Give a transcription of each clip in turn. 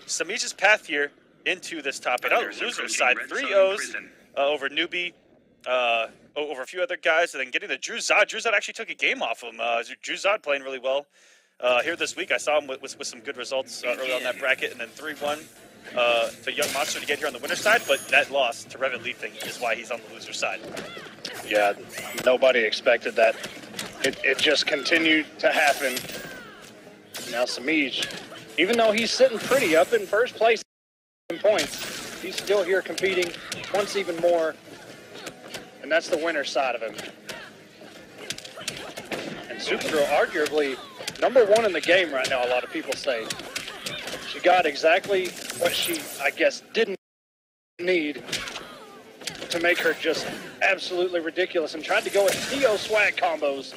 Semiij's path here into this top 8. Oh, loser side, 3-0s over Newbie, over a few other guys, and then getting the Drew Zod. Drew Zod actually took a game off him. Drew Zod playing really well here this week. I saw him with some good results early on that bracket, and then 3-1 the Young Monster to get here on the winner side, but that loss to Revetleafing is why he's on the loser side. Yeah, nobody expected that. It just continued to happen. Now Semiij, even though he's sitting pretty up in first place in points, he's still here competing, wants even more, and that's the winner side of him. And Supergirl, arguably #1 in the game right now, a lot of people say. She got exactly what she, I guess, didn't need to make her just absolutely ridiculous, and tried to go with Theo swag combos.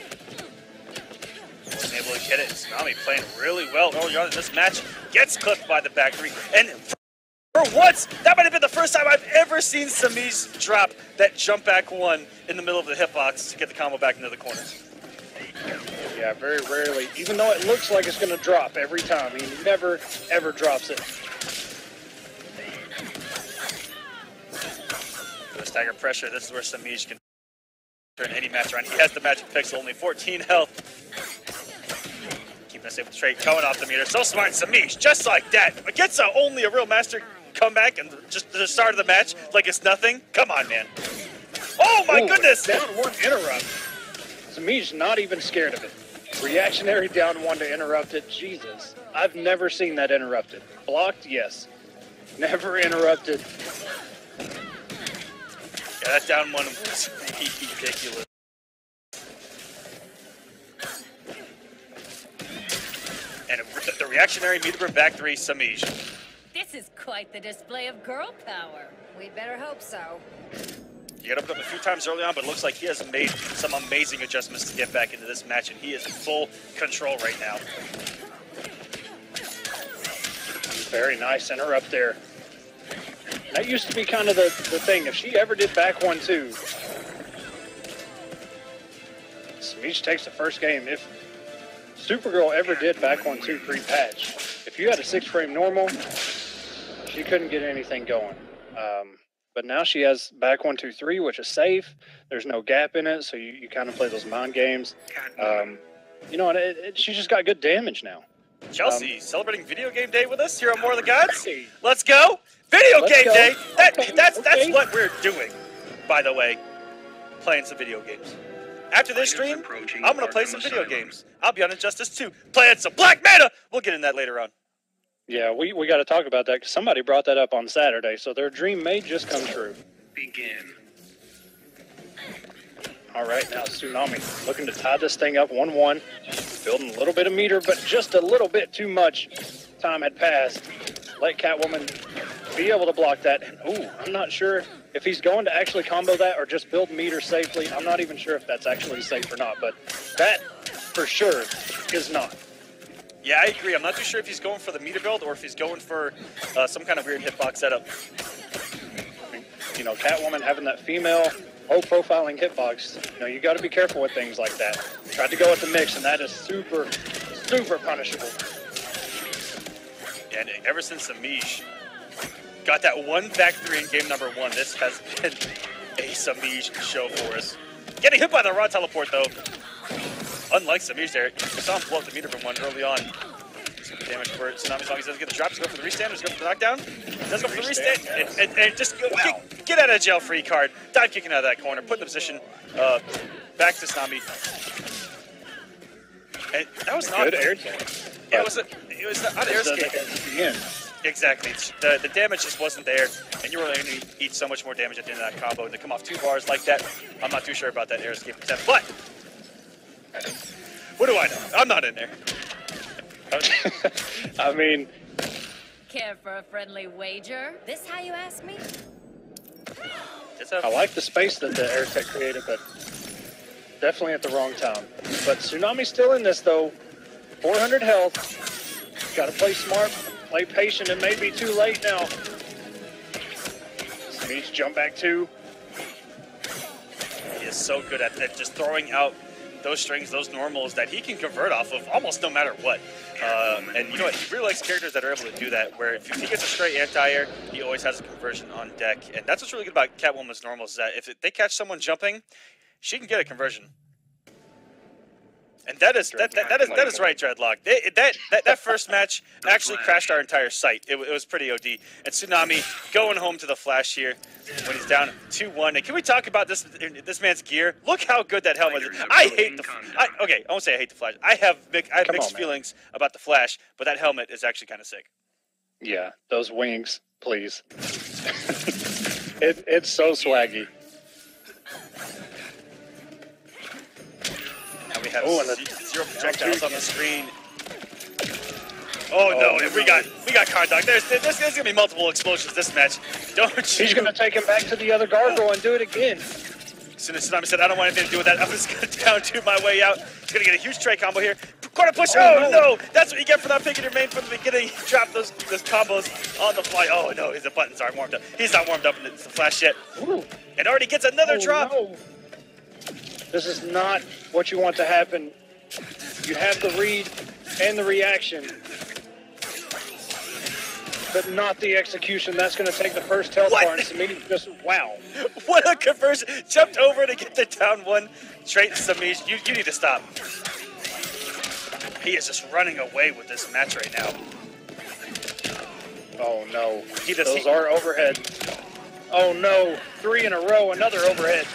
Wasn't able to get it. Tsunami playing really well early on in this match. Gets clipped by the back 3. And for once, that might have been the first time I've ever seen Semiij drop that jump back 1 in the middle of the hitbox to get the combo back into the corner. Yeah, very rarely. Even though it looks like it's going to drop every time, he never, ever drops it. Stagger pressure. This is where Semiij can turn any match around. He has the magic pixel, only 14 health. Keeping us safe with the trade, coming off the meter. So smart, Semiij, just like that. Against only a real master comeback and just the start of the match like it's nothing. Come on, man. Oh my goodness! Down 1 interrupt. Semiij not even scared of it. Reactionary down 1 to interrupt it. Jesus, I've never seen that interrupted. Blocked, yes. Never interrupted. Yeah, that down 1 was ridiculous. And the reactionary meter back 3, Semiij. This is quite the display of girl power. We better hope so. He got up a few times early on, but it looks like he has made some amazing adjustments to get back into this match, and he is in full control right now. Very nice interrupt there. That used to be kind of the thing. If she ever did back 1-2, Semiij takes the first game. If Supergirl ever did back 1-2 pre-patch, if you had a 6-frame normal, she couldn't get anything going. But now she has back 1-2-3, which is safe. There's no gap in it, so you kind of play those mind games. You know, and she just got good damage now. Chelsea celebrating video game day with us here on More of the Gods. Let's go! Video game day! That's what we're doing, by the way. Playing some video games. After this stream, I'm going to play some video games. I'll be on Injustice 2, playing some Black Manta! We'll get in that later on. Yeah, we got to talk about that, because somebody brought that up on Saturday, so their dream may just come true. Begin. All right, now Tsunami looking to tie this thing up 1-1. Building a little bit of meter, but just a little bit too much time had passed. Let Catwoman be able to block that. And, ooh, I'm not sure if he's going to actually combo that or just build meter safely. I'm not even sure if that's actually safe or not, but that for sure is not. Yeah, I agree. I'm not too sure if he's going for the meter build or if he's going for some kind of weird hitbox setup. You know, Catwoman having that female low-profiling hitbox, you know, you got to be careful with things like that. Tried to go with the mix, and that is super, super punishable. And ever since Semiij got that 1 back 3 in game #1, this has been a Semiij show for us. Getting hit by the raw teleport, though. Unlike Semiij there, you saw him blow up the meter from 1 early on. Super damage for Tsunami as long as he doesn't get the drop. Does go for the restand, does go for the knockdown. Does go for the restand, and just get out of jail free card. Dive kicking out of that corner, put in the position, back to Sammy. And that was not good air kick. Yeah, it was not air escape. Exactly. The damage just wasn't there, and you were going to eat so much more damage at the end of that combo. And to come off 2 bars like that, I'm not too sure about that air escape attempt. But what do I know? I'm not in there. I mean, care for a friendly wager? This how you ask me? I like the space that the air tech created, but definitely at the wrong time. But Tsunami's still in this, though. 400 health. Got to play smart, play patient. It may be too late now. Semiij jump back 2. He is so good at just throwing out those strings, those normals that he can convert off of almost no matter what. And you know what? He really likes characters that are able to do that, where if he gets a straight anti-air, he always has a conversion on deck. And that's what's really good about Catwoman's normals, is that if they catch someone jumping, she can get a conversion. And that is right, Dreadlock. That first match actually crashed our entire site. It was pretty OD. And Tsunami going home to the Flash here when he's down 2-1. And can we talk about this man's gear? Look how good that helmet is. I hate the. Okay, I won't say I hate the Flash. I have mixed feelings about the Flash, but that helmet is actually kind of sick. Yeah, those wings, please. It's so swaggy. We have 0 projectiles on the screen. Oh no, we got Card-Dog. There's gonna be multiple explosions this match. Don't you? He's gonna take him back to the other gargoyle and do it again. As soon as Tsunami said, I don't want anything to do with that, I'm just gonna down to my way out. He's gonna get a huge tray combo here. Corner push, oh no! That's what you get for not picking your main from the beginning. He dropped those combos on the fly. Oh no, his buttons aren't warmed up. He's not warmed up in the Flash yet. Ooh. And already gets another drop. No. This is not what you want to happen. You have the read and the reaction, but not the execution. That's going to take the first health bar, and Semiij just, wow. What a conversion. Jumped over to get the down one. Straight Semiij. You need to stop. He is just running away with this match right now. Oh, no. Those are overhead. Oh, no. 3 in a row, another overhead.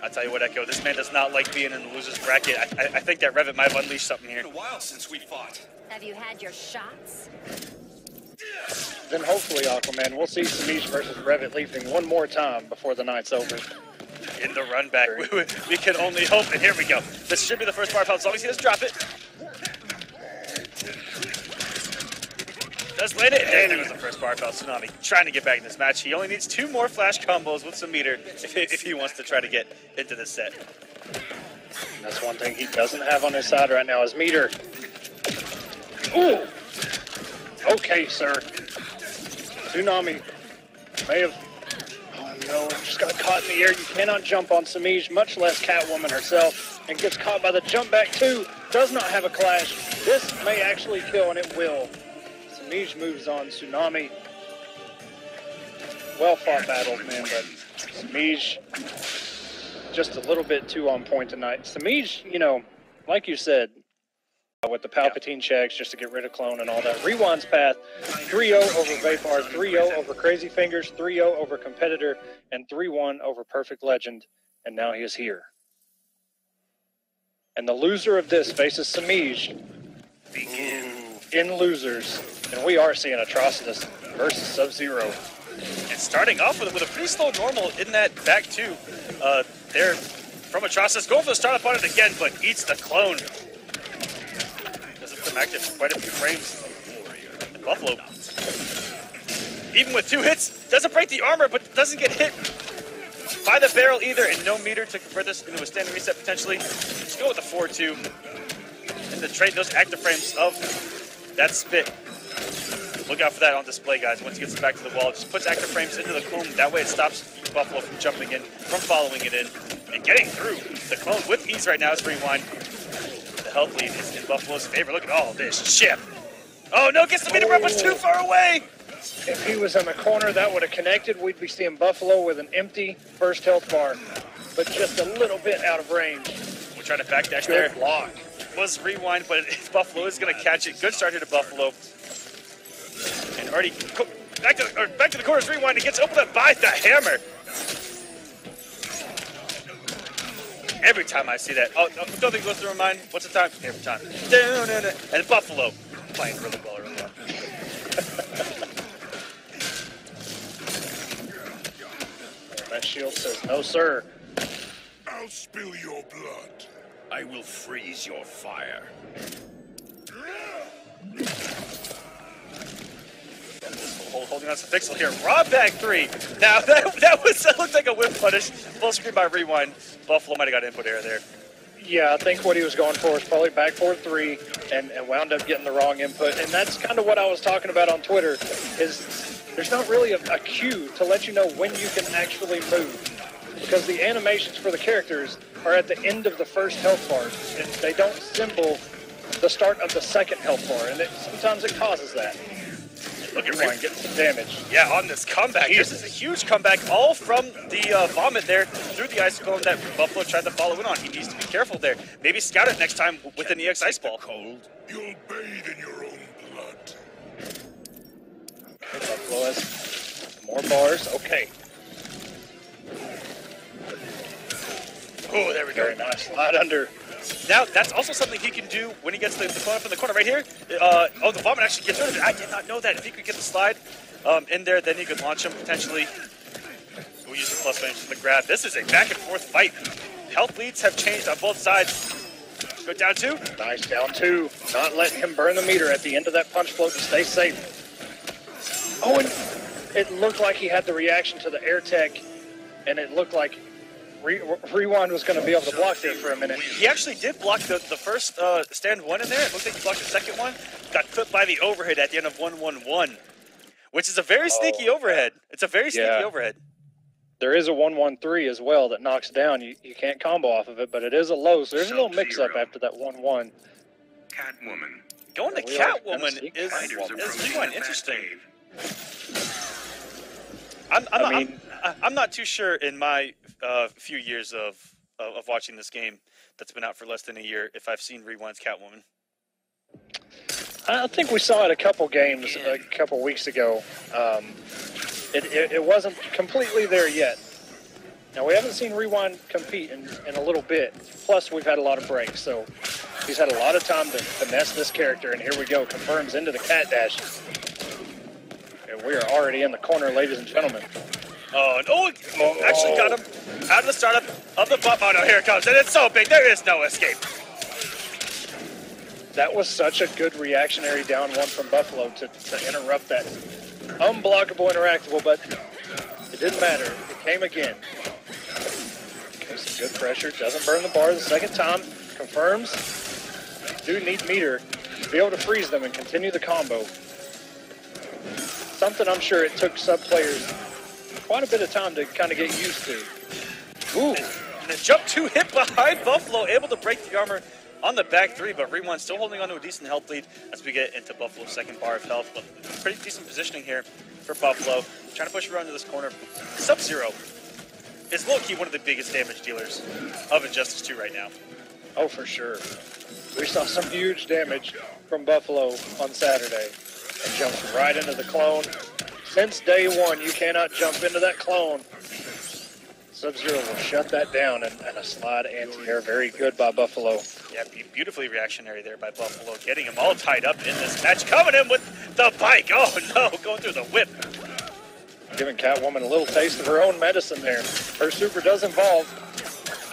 I'll tell you what, Echo, this man does not like being in the loser's bracket. I think that Revet might have unleashed something here. It's been a while since we fought. Have you had your shots? Then hopefully, Aquaman, we'll see Semiij versus Revetleafing one more time before the night's over. In the run back, we can only hope, and here we go. This should be the first bar, as long as he doesn't drop it. Does land it, and there was the first bar foul. Tsunami trying to get back in this match. He only needs 2 more flash combos with some meter if he wants to try to get into this set. That's one thing he doesn't have on his side right now is meter. Ooh! Okay, sir. Tsunami may have... Oh no, just got caught in the air. You cannot jump on Semiij, much less Catwoman herself, and gets caught by the jump back too. Does not have a clash. This may actually kill, and it will. Semiij moves on. Tsunami. Well fought battle, man, but Semiij just a little bit too on point tonight. Semiij, you know, like you said, with the Palpatine checks just to get rid of clone and all that. Rewind's path, 3-0 over Vapor, 3-0 over Crazy Fingers, 3-0 over Competitor, and 3-1 over Perfect Legend, and now he is here. And the loser of this faces Semiij in losers, and we are seeing Atrocitus versus Sub-Zero. And starting off with a pretty slow normal in that back two. There from Atrocitus, going for the startup on it again, but eats the clone. Doesn't come active for quite a few frames. And Buffalo, even with 2 hits, doesn't break the armor, but doesn't get hit by the barrel either, and no meter to convert this into a standing reset potentially. Just go with the 4-2. And the trade those active frames of that spit. Look out for that on display, guys. Once he gets it back to the wall, just puts active frames into the clone. That way it stops Buffalo from jumping in, from following it in, and getting through the clone with ease right now as Rewind. The health lead is in Buffalo's favor. Look at all this chip. Oh no, gets the meter run, but too far away. If he was in the corner, that would have connected. We'd be seeing Buffalo with an empty first health bar, but just a little bit out of range. We'll try to backdash Good there. block. Was Rewind, but Buffalo is going to catch it. Good start here to Buffalo. And already back to the corners. Rewind. It gets opened up by the hammer. Every time I see that, oh, don't think it goes through my mind. What's the time? Every time. And Buffalo playing really well early on. That shield says, no, sir. I'll spill your blood. I will freeze your fire. Holding on to Pixel here. Raw bag 3. Now that looked like a whip punish. Full screen by Rewind. Buffalo might have got input error there. Yeah, I think what he was going for was probably back 4-3 and wound up getting the wrong input. And that's kind of what I was talking about on Twitter, is there's not really a cue to let you know when you can actually move. Because the animations for the characters are at the end of the first health bar. And they don't symbol the start of the second health bar, and sometimes it causes that. Look at Rewind getting some damage. Yeah, on this comeback. This is a huge comeback, all from the vomit there through the ice cone that Buffalo tried to follow in on. He needs to be careful there. Maybe scout it next time with an EX Ice Ball. Cold. You'll bathe in your own blood. Okay, Buffalo has more bars. Okay. Oh, there we go. Very nice. Slide under. Now, that's also something he can do when he gets the clone up in the corner right here. Oh, the vomit actually gets rid of it. I did not know that. If he could get the slide in there, then he could launch him potentially. We'll use the plus range for the grab. This is a back and forth fight. Health leads have changed on both sides. Go down 2. Nice, down 2. Not letting him burn the meter at the end of that punch float to stay safe. Oh, and it looked like he had the reaction to the air tech, and it looked like Rewind was going to be able to block there for a minute. He actually did block the first stand 1 in there. It looks like he blocked the second one. Got clipped by the overhead at the end of 1-1-1, which is a very sneaky overhead. It's a very sneaky overhead. There is a 1-1-3 as well that knocks down. You can't combo off of it, but it is a low, so there's a little mix-up after that 1-1. Catwoman. Going to Catwoman is Rewind interesting. I'm not too sure in my few years of watching this game that's been out for less than a year if I've seen Rewind's Catwoman. I think we saw it a couple games a couple weeks ago. It wasn't completely there yet. Now, we haven't seen Rewind compete in a little bit. Plus, we've had a lot of breaks, so he's had a lot of time to finesse this character, and here we go. Confirms into the cat dash. And we are already in the corner, ladies and gentlemen. Actually got him out of the startup of the bump. Oh, no, here it comes, and it's so big, there is no escape. That was such a good reactionary down 1 from Buffalo to interrupt that unblockable interactable, but it didn't matter. It came again. Okay, some good pressure. Doesn't burn the bar the second time. Confirms. Do need meter to be able to freeze them and continue the combo. Something I'm sure it took sub players quite a bit of time to kind of get used to. Ooh. And the jump 2 hit behind Buffalo, able to break the armor on the back 3, but Rewind still holding on to a decent health lead as we get into Buffalo's second bar of health. But pretty decent positioning here for Buffalo. Trying to push around to this corner. Sub-Zero is low-key one of the biggest damage dealers of Injustice 2 right now. Oh, for sure. We saw some huge damage from Buffalo on Saturday and jumped right into the clone. Since day 1, you cannot jump into that clone. Sub-Zero will shut that down, and a slide anti-air. Very good by Buffalo. Yeah, beautifully reactionary there by Buffalo, getting him all tied up in this match. Coming in with the bike. Oh, no, going through the whip. Giving Catwoman a little taste of her own medicine there. Her super does involve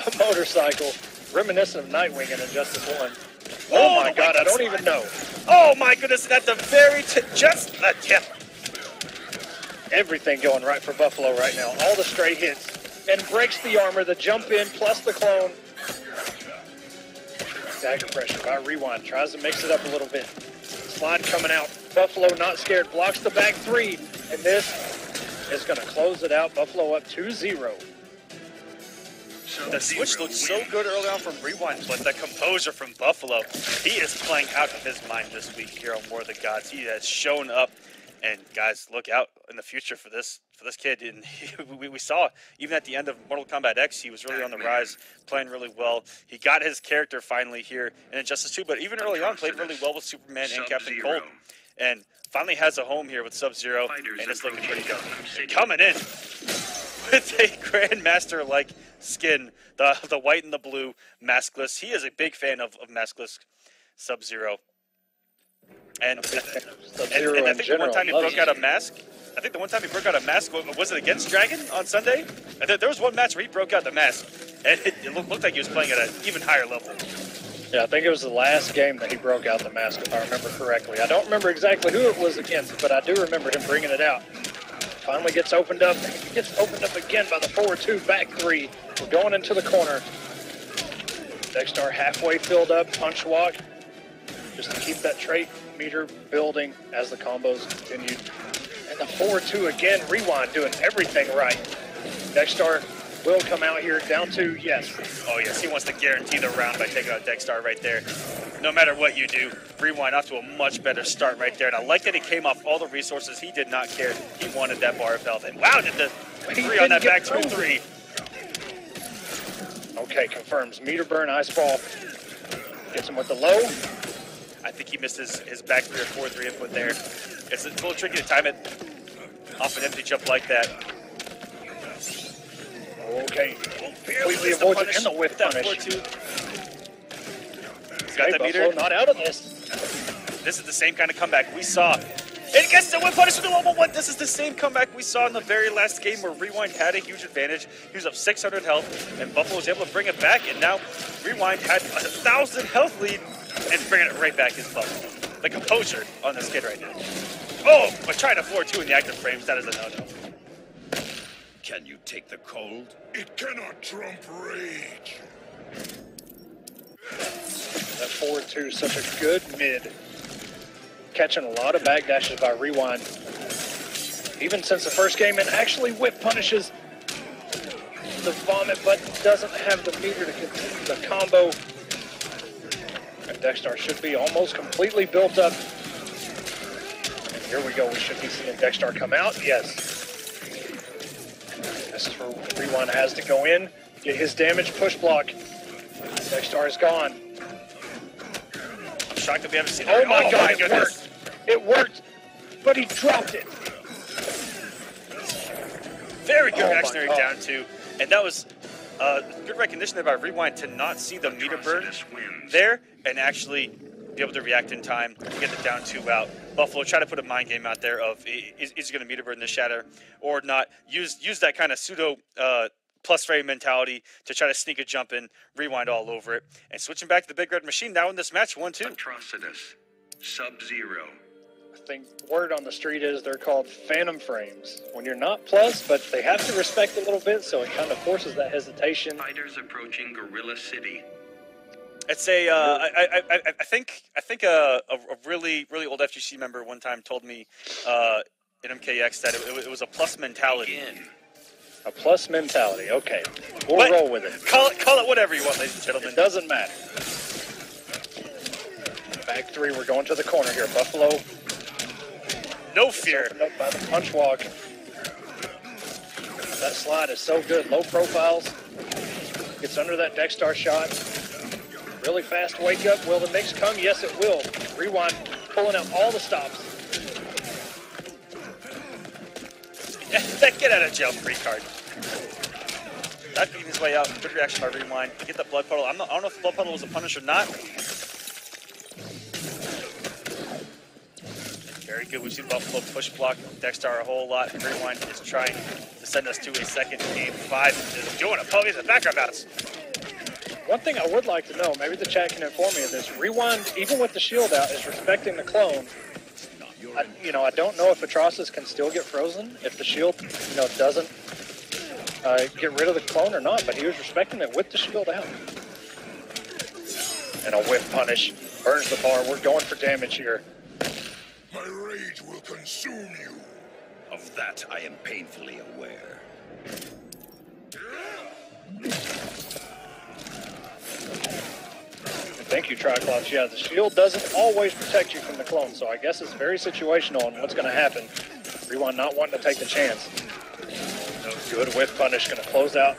a motorcycle, reminiscent of Nightwing in Injustice 1. Oh my God, I don't even know. Oh, my goodness, at the very just the tip. Everything going right for Buffalo right now. All the straight hits. And breaks the armor, the jump in plus the clone. Dagger pressure by Rewind. Tries to mix it up a little bit. Slide coming out. Buffalo not scared. Blocks the back 3. And this is going to close it out. Buffalo up 2-0. The switch looked so good early on from Rewind, but the composure from Buffalo, he is playing out of his mind this week here on War of the Gods. He has shown up. And guys, look out in the future for this kid. And we saw even at the end of Mortal Kombat X, he was really on the rise, playing really well. He got his character finally here in Injustice 2, but even early on, played really well with Superman and Captain Cold, and finally has a home here with Sub-Zero, and it's looking pretty good. And coming in with a Grandmaster-like skin, the white and the blue maskless. He is a big fan of maskless Sub-Zero. And I think the one time he broke out a mask, was it against Dragon on Sunday? There was one match where he broke out the mask, and it looked like he was playing at an even higher level. Yeah, I think it was the last game that he broke out the mask, if I remember correctly. I don't remember exactly who it was against, but I do remember him bringing it out. Finally gets opened up. He gets opened up again by the forward 2, back 3. We're going into the corner. Dexter halfway filled up, punch walk, just to keep that trait meter building as the combos continued. And the 4-2 again, Rewind doing everything right. Dexter will come out here down 2, yes. Oh yes, he wants to guarantee the round by taking out Dexter right there. no matter what you do, Rewind off to a much better start right there. And I like that he came off all the resources. He did not care. He wanted that bar of health. And wow, did the three on that back 2-3. Okay, confirms. Meter burn, ice ball. Gets him with the low. I think he missed his back 3 or 4-3 input there. It's a little tricky to time it off an empty jump like that. Okay. Completely avoids it in the whiff punish. He's got the meter. Buffalo not out of this. This is the same kind of comeback we saw. It gets the whip punish with the 1-1-1. This is the same comeback we saw in the very last game where Rewind had a huge advantage. He was up 600 health, and Buffalo was able to bring it back, and now Rewind had 1,000 health lead and bringing it right back is Buffalo. The composure on this kid right now. Oh, but trying to 4-2 in the active frames, that is a no-no. Can you take the cold? It cannot trump rage. That 4-2 is such a good mid. Catching a lot of backdashes by Rewind. Even since the first game, and actually whip punishes the vomit, but doesn't have the meter to continue the combo. And Dexstar should be almost completely built up. And here we go, we should be seeing Dexstar come out, yes. This is where Rewind has to go in, get his damage push block. Dexstar is gone. I'm shocked that we haven't seen Oh my God, it worked. It worked, but he dropped it. Very good reactionary down 2. And that was good recognition there by Rewind to not see the meter burn there and actually be able to react in time to get the down 2 out. Buffalo try to put a mind game out there of is he going to meter burn the shatter or not. Use that kind of pseudo plus frame mentality to try to sneak a jump in, Rewind all over it. And switching back to the big red machine now in this match, 1-2. Atrocitus. Sub-Zero. I think word on the street is they're called phantom frames. When you're not plus, but they have to respect a little bit, so it kind of forces that hesitation. Fighters approaching Gorilla City. It's a I think a really old FGC member one time told me in MKX that it was a plus mentality. A plus mentality. Okay, we'll roll with it. Call it whatever you want, ladies and gentlemen. It doesn't matter. Back 3, we're going to the corner here. Buffalo. No fear. Up by the punch walk. That slide is so good. Low profiles. Gets under that Dexstar shot. Really fast wake up. Will the mix come? Yes, it will. Rewind pulling out all the stops. That get out of jail free card. Not beating his way out. Good reaction by Rewind. Get the blood puddle. I don't know if the blood puddle was a punish or not. Very good. We've seen Buffalo push block Dexstar a whole lot. Rewind is trying to send us to a second game 5. Is doing a pony in the background bounce. One thing I would like to know, maybe the chat can inform me of this. Rewind, even with the shield out, is respecting the clone. I don't know if Atrocitus can still get frozen if the shield, doesn't get rid of the clone or not. But he was respecting it with the shield out. And a whip punish burns the bar. We're going for damage here. My rage will consume you. Of that, I am painfully aware. Thank you, Triclops. Yeah, the shield doesn't always protect you from the clone, so I guess it's very situational on what's going to happen. Rewind not wanting to take the chance. Good whiff punish, going to close out.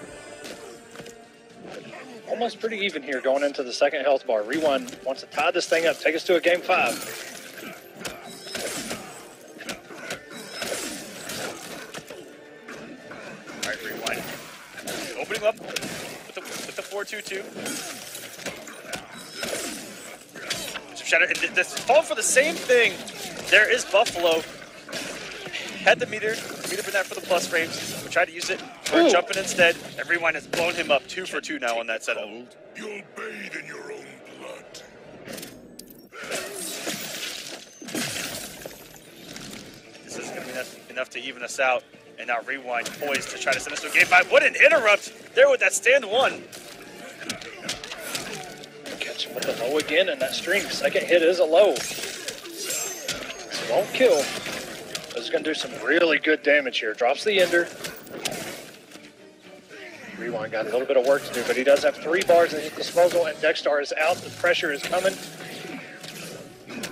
Almost pretty even here going into the second health bar. Rewind wants to tie this thing up, take us to a game 5. All right, Rewind. Opening up with the 4-2-2. Shatter. This fall for the same thing. There is Buffalo. Had the meter for that for the plus frames. We tried to use it. We're jumping instead. And Rewind has blown him up 2 for 2 now on that setup. You'll bathe in your own blood. This isn't going to be enough to even us out. And now Rewind poised to try to send us to a game 5. What an interrupt there with that stand 1. Catch him with the low again, and that string. Second hit is a low. This won't kill. This is going to do some really good damage here. Drops the ender. Rewind got a little bit of work to do, but he does have 3 bars at his disposal, and Dexstar is out. The pressure is coming.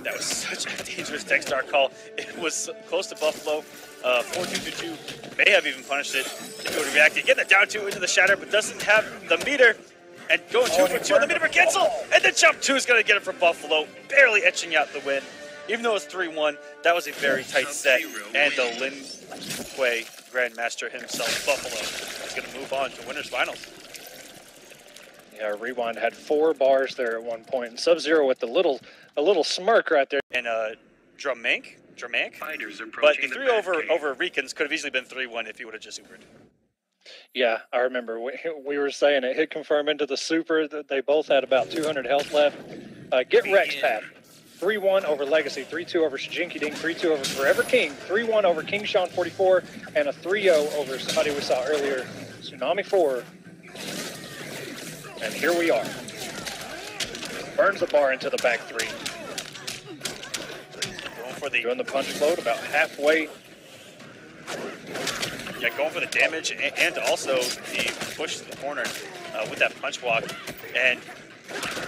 That was such a dangerous Dexter call. It was close to Buffalo. 4-2-2-2 may have even punished it if he would have reacted. Getting the down 2 into the shatter, but doesn't have the meter. And going 2 for 2 on the meter for cancel. And then jump 2 is going to get it for Buffalo, barely etching out the win. Even though it's 3-1, that was a very tight set. And the Lin Kuei Grandmaster himself, Buffalo, is going to move on to winners finals. Yeah, Rewind had 4 bars there at one point, and Sub-Zero with a little smirk right there. And Dramank, But but the 3 over Ricans could have easily been 3-1 if he would have just supered. Yeah, I remember we were saying it. Hit confirm into the super. They both had about 200 health left. Get Rex Pat. 3-1 over Legacy, 3-2 over Shijinki Ding, 3-2 over Forever King, 3-1 over King Sean 44, and a 3-0 over somebody we saw earlier, Tsunami 4. And here we are. Burns the bar into the back 3. Doing the punch float about halfway. Yeah, going for the damage and also the push to the corner with that punch walk. And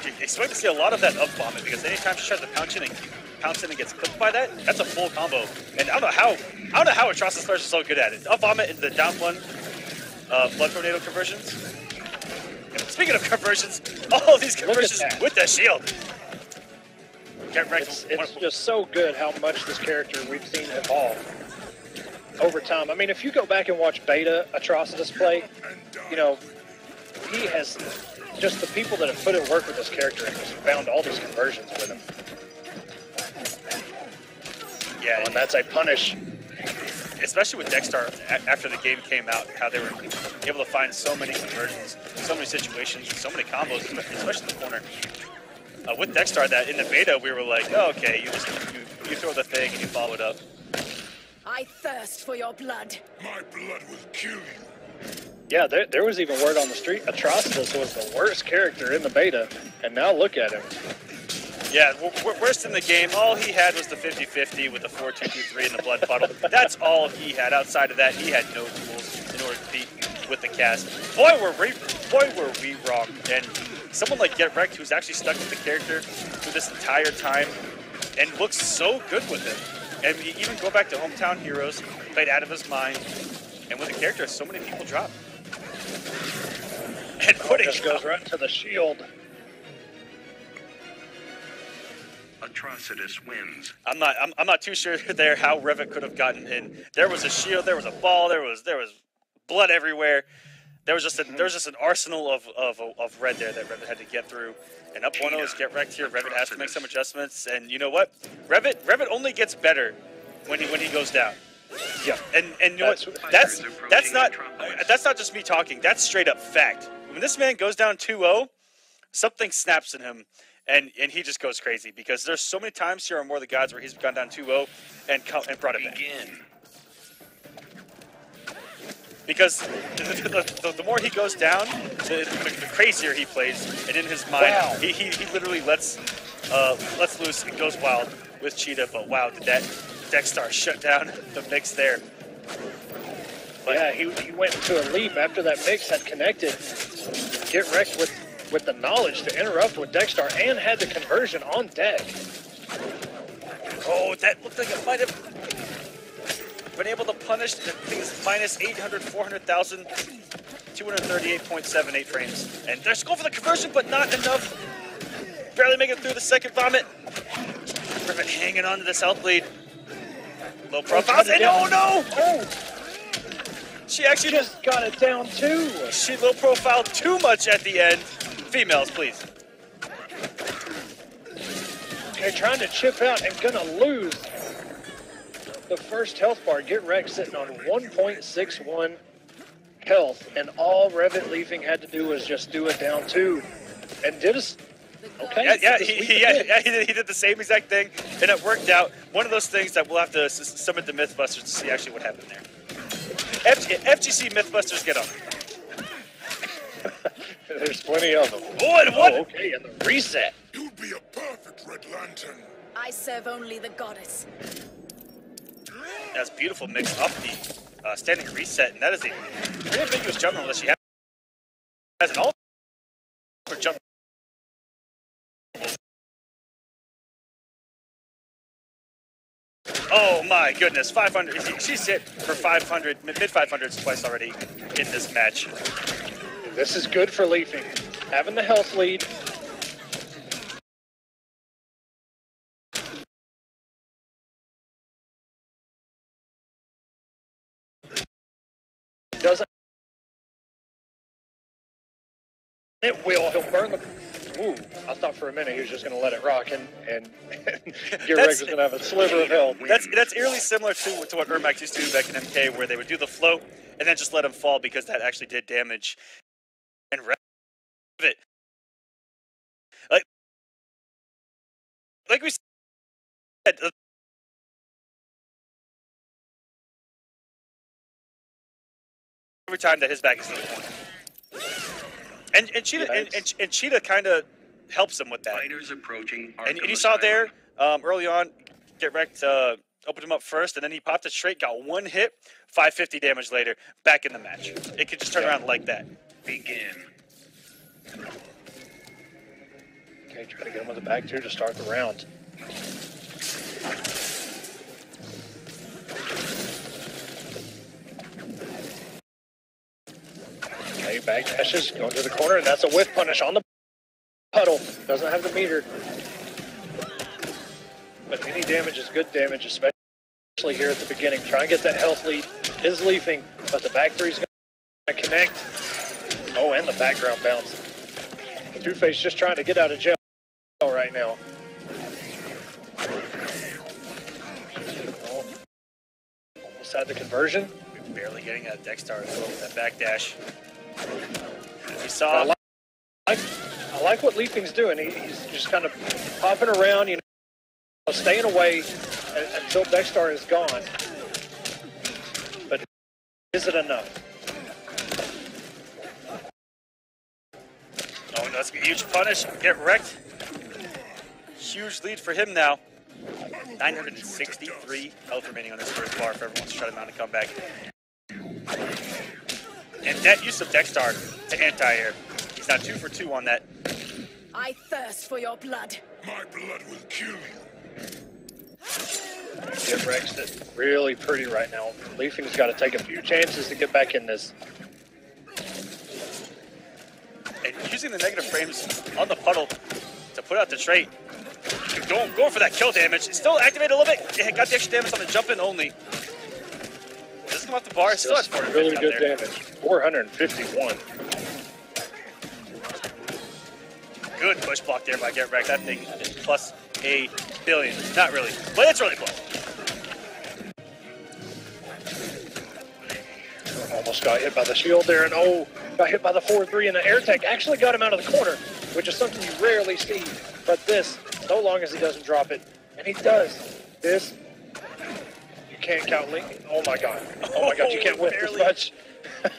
you expect to see a lot of that up vomit because anytime she tries to pounce in and gets clipped by that, that's a full combo. And I don't know how Atrocitus players are so good at it. Up vomit into the down 1 blood tornado conversions. And speaking of conversions, all of these conversions with the shield. It's just so good how much this character we've seen evolve over time. I mean, if you go back and watch beta Atrocitus play, you know, he has just the people that have put in work with this character and just found all these conversions with him. Yeah, and that's a punish. Especially with Dexter after the game came out, how they were able to find so many conversions, so many situations, so many combos, especially in the corner. With Dexter, that in the beta we were like, oh, okay, you throw the thing and you follow it up. I thirst for your blood. My blood will kill you. Yeah, there was even word on the street. Atrocitus was the worst character in the beta, and now look at him. Yeah, worst in the game. All he had was the 50-50 with the 4-2-2-3 and the blood puddle. That's all he had. Outside of that, he had no tools in order to compete with the cast. Boy, were we wrong. And someone like Get Wrecked, who's actually stuck with the character through this entire time and looks so good with him. And even go back to Hometown Heroes, played out of his mind. And with the character, so many people drop. And putting just goes right to the shield. Atrocitus wins. I'm not too sure there how Revet could have gotten in. There was a shield, there was a ball, there was blood everywhere. There was just an arsenal of red there that Revet had to get through. And up 1-0 is Get Wrecked here. Revet has to make some adjustments, and you know what? Revet only gets better when he goes down. Yeah, and you know what? That's not just me talking. That's straight up fact. When this man goes down 2-0, something snaps in him, and he just goes crazy because there's so many times here on More of the Gods where he's gone down 2-0 and brought it back. Because the more he goes down, the crazier he plays, and in his mind, he literally lets loose and goes wild with Cheetah. But wow, did that Dexter shut down the mix there? But yeah, he went into a leap after that mix had connected. Get Wrecked with the knowledge to interrupt with Dexter and had the conversion on deck. Oh, that looked like it might have been able to punish. The thing is minus 800, 400,000, 238.78 frames. And they're going for the conversion, but not enough. Barely making it through the second vomit. Revet hanging on to this health lead. Low profile. And oh no! Oh! She actually just got it down too. She low profiled too much at the end. Females, please. Okay, trying to chip out and gonna lose the first health bar. Get Wrecked sitting on 1.61 health, and all Revetleafing had to do was just do it down 2, and did us. Okay. Yeah, he did the same exact thing, and it worked out. One of those things that we'll have to summon the Mythbusters to see actually what happened there. FGC Mythbusters, get up. There's plenty of them. What? Oh, okay, and the reset. You'd be a perfect Red Lantern. I serve only the goddess. That's beautiful mix up the standing reset, and that is a pretty ambiguous jump unless she has an ult for jump. my goodness, 500. She's hit for 500, mid 500s twice already in this match. This is good for Leafing. Having the health lead. Doesn't. It will. He'll burn the. Ooh, I thought for a minute he was just going to let it rock and Gearwreck was going to have a sliver of health. That's eerily similar to what Ermax used to do back in MK, where they would do the float and then just let him fall because that actually did damage. And Revet, like we said, every time that his back is to the corner. And Cheetah kind of helps him with that. Fighters approaching. And you saw there early on, Get Wrecked opened him up first, and then he popped it straight, got one hit, 550 damage later, back in the match. It could just turn around like that. Begin. Okay, try to get him with the back two to start the round. Okay, back dashes, going to the corner, and that's a whiff punish on the puddle. Doesn't have the meter. But any damage is good damage, especially here at the beginning. Try and get that health lead. Is Leafing, but the back three's going to connect. Oh, and the background bounce. Two-Face just trying to get out of jail right now. Oh, almost had the conversion. Barely getting that Dexter as well with that back dash. As you saw, I like what Leafing's doing. He's just kind of popping around, you know, staying away until Dexter is gone. But is it enough? oh, that's a huge punish. Get Wrecked. Huge lead for him now. 963 health remaining on his first bar if everyone wants to try to mount a comeback. And that use of Dexter to anti-air. He's now 2 for 2 on that. I thirst for your blood. My blood will kill you. Get Rex it really pretty right now. Leafing's got to take a few chances to get back in this. And using the negative frames on the puddle to put out the trait. Going for that kill damage. It's still activated a little bit. It got the extra damage on the jump in only. Doesn't come off the bar. Still has really good damage. 451. Good push block there by Get Wrecked. That thing is plus a billion. Not really, but it's really close. Almost got hit by the shield there, and oh, got hit by the 4-3, and the air tech actually got him out of the corner, which is something you rarely see. But this, so long as he doesn't drop it, and he does. This, you can't count Link. Oh my god. Oh my god, you can't whiff this much.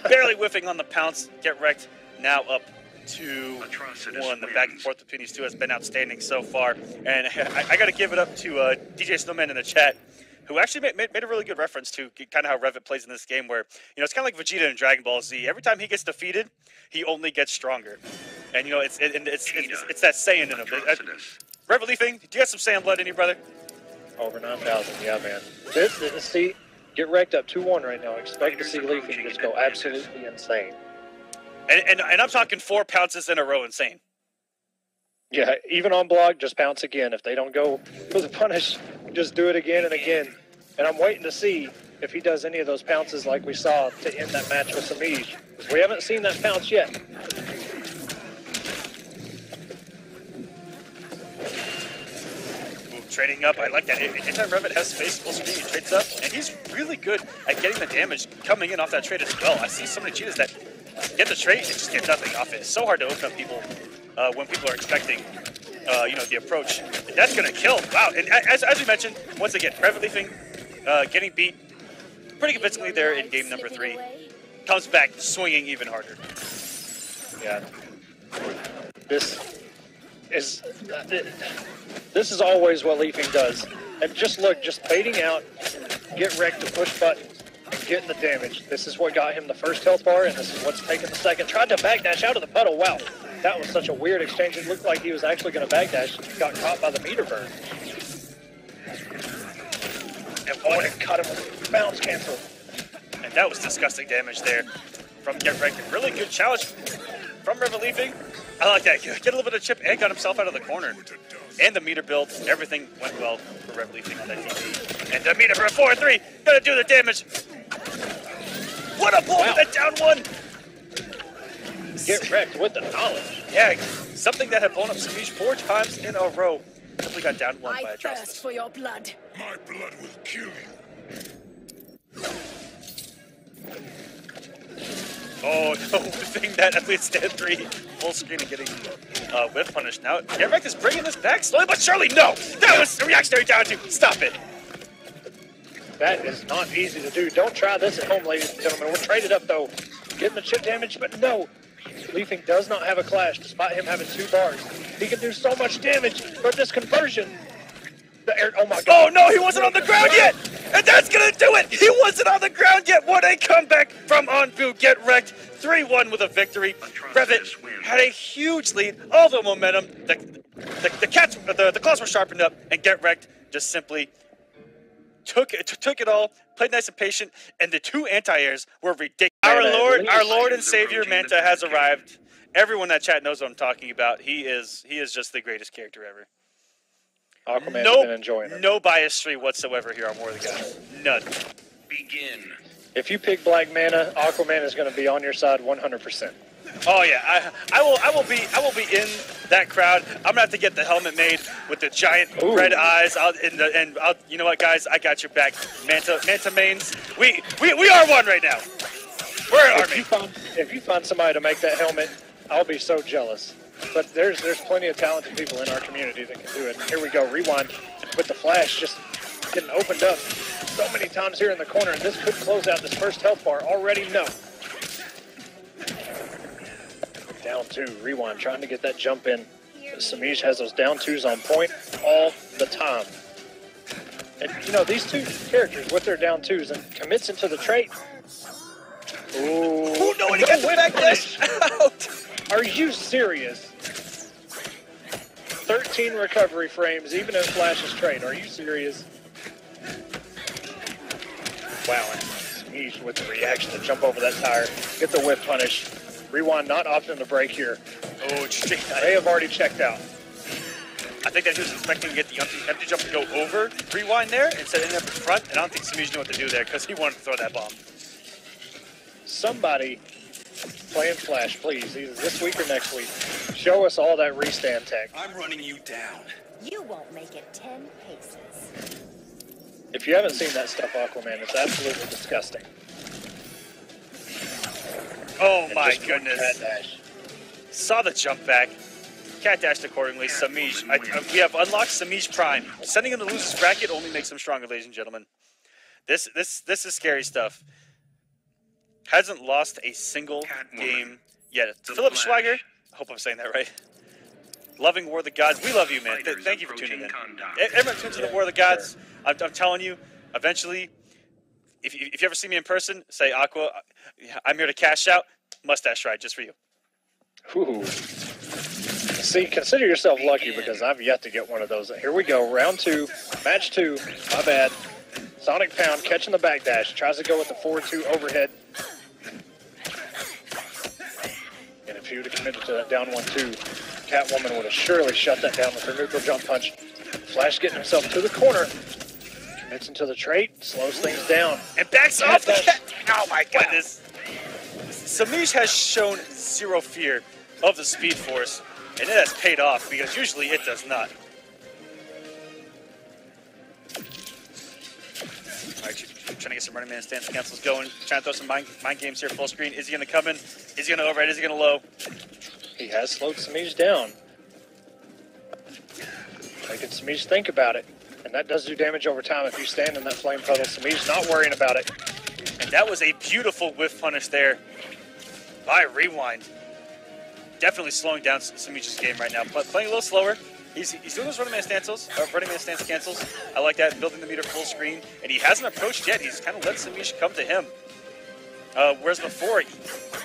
Barely whiffing on the pounce. Get Wrecked now up 2-1. The back and forth between these two has been outstanding so far. And I got to give it up to DJ Snowman in the chat, who actually made a really good reference to kind of how Revet plays in this game, where, you know, it's kind of like Vegeta in Dragon Ball Z. Every time he gets defeated, he only gets stronger. And, you know, it's that Saiyan in him. Revetleafing, do you have some Saiyan blood in you, brother? Over 9,000, yeah, man. See, Get Wrecked up 2-1 right now. Expect to see Leafing just go absolutely insane. And I'm talking 4 pounces in a row insane. Yeah, even on block, just pounce again. If they don't go for the punish, just do it again and again. And I'm waiting to see if he does any of those pounces like we saw to end that match with Semiij. We haven't seen that pounce yet. Trading up, I like that. Anytime Revet has space full screen, he trades up, and he's really good at getting the damage coming in off that trade as well. I see so many cheetahs that get the trade and just get nothing off it. It's so hard to open up people when people are expecting, you know, the approach. And that's gonna kill. Wow. And as we mentioned, once again, Revetleafing getting beat pretty convincingly there in game number 3. Comes back swinging even harder. Yeah. This is always what Leafing does. And just look, just baiting out, Get Wrecked to push buttons, and getting the damage. This is what got him the first health bar, and this is what's taking the second. Tried to backdash out of the puddle. Wow, that was such a weird exchange. It looked like he was actually going to backdash. Got caught by the meter burn. Oh, and it cut him with bounce cancel. And that was disgusting damage there from Get Wrecked. Really good challenge from Revetleafing. I like that. Get a little bit of chip and got himself out of the corner. And the meter build, everything went well for Revetleafing on that TP. And the meter for a 4-3, gonna do the damage. What a pull with that down one! Get Wrecked with the knowledge. Yeah, something that had blown up Semiij 4 times in a row. Simply got down one by I a thirst justice. for your blood. My blood will kill you. Oh no, thing that athlete stand 3 full screen and getting whiff punished. Now Get Wrecked is bringing this back slowly but surely. No, that was a reactionary down 2. Stop it. That is not easy to do. Don't try this at home, ladies and gentlemen. We're traded up, though. Getting the chip damage, but no. Leafing does not have a clash, despite him having 2 bars. He can do so much damage, but this conversion... The air, oh my god. Oh no, he wasn't on the ground yet! And that's gonna do it! He wasn't on the ground yet! What a comeback from Onbu. Get Wrecked. 3-1 with a victory. Revet had a huge lead. All the momentum. The claws were sharpened up, and Get Wrecked just simply took it all, played nice and patient, and the 2 anti-airs were ridiculous. Our Lord and Savior Manta has arrived. Everyone in that chat knows what I'm talking about. He is just the greatest character ever. Aquaman's been enjoying it. No biasry whatsoever here on War of the Gods. None. Begin. If you pick Black Mana, Aquaman is going to be on your side 100%. Oh yeah, I will be in that crowd. I'm gonna have to get the helmet made with the giant red eyes. You know what, guys? I got your back. Manta mains. We are one right now. We're an army. If you find somebody to make that helmet, I'll be so jealous. But there's plenty of talented people in our community that can do it. Here we go, rewind with the flash, just getting opened up so many times here in the corner, and this could close out this first health bar. Already no. Down 2, rewind, trying to get that jump in. Semiij has those down 2s on point all the time. And you know, these 2 characters with their down 2s and commits into the trait. Ooh, oh no, and he got the backdash out. Are you serious? 13 recovery frames, even in Flash's trade. Are you serious? Wow, and Semiij with the reaction to jump over that tire, get the whip punish. Rewind not opting to break here. Oh, they have already checked out. I think that he was expecting to get the empty jump to go over rewind there instead of ending up in front, and I don't think Semiij knew what to do there because he wanted to throw that bomb. Somebody playing Flash, please, either this week or next week, show us all that restand tech. I'm running you down. You won't make it 10 paces. If you haven't seen that stuff, Aquaman, it's absolutely disgusting. Oh and my goodness. Cat dash. Saw the jump back. Cat dashed accordingly. Semiij. We have unlocked Semiij Prime. Sending him to lose his bracket only makes him stronger, ladies and gentlemen. This is scary stuff. Hasn't lost a single game yet. Philip Schweiger, I hope I'm saying that right. Loving War of the Gods. We love you, man. Thank you for tuning in. Everyone tunes in to War of the Gods. I'm telling you, eventually, if you ever see me in person, say, Aqua, I'm here to cash out. Mustache ride just for you. Ooh. See, consider yourself lucky because I've yet to get one of those. Here we go, round 2, match 2. My bad. Sonic Pound catching the backdash. Tries to go with the 4-2 overhead. And if he would have committed to that down 1-2, Catwoman would have surely shut that down with her neutral jump punch. Flash getting himself to the corner. Commits into the trait, slows things down. And backs off the cat. Oh my goodness. Semiij has shown zero fear of the Speed Force, and it has paid off because usually it does not. Alright, trying to get some running man stance cancels going. Trying to throw some mind games here full screen. Is he going to come in? Is he going to overhead? Is he going to low? He has slowed Semiij down. Making Semiij think about it. And that does do damage over time if you stand in that flame puddle. Semiij not worrying about it. And that was a beautiful whiff punish there by Rewind. Definitely slowing down Semiij's game right now. Playing a little slower. He's doing those running man stance cancels. I like that, building the meter full screen. And he hasn't approached yet. He's kind of let Semiij come to him. Whereas before,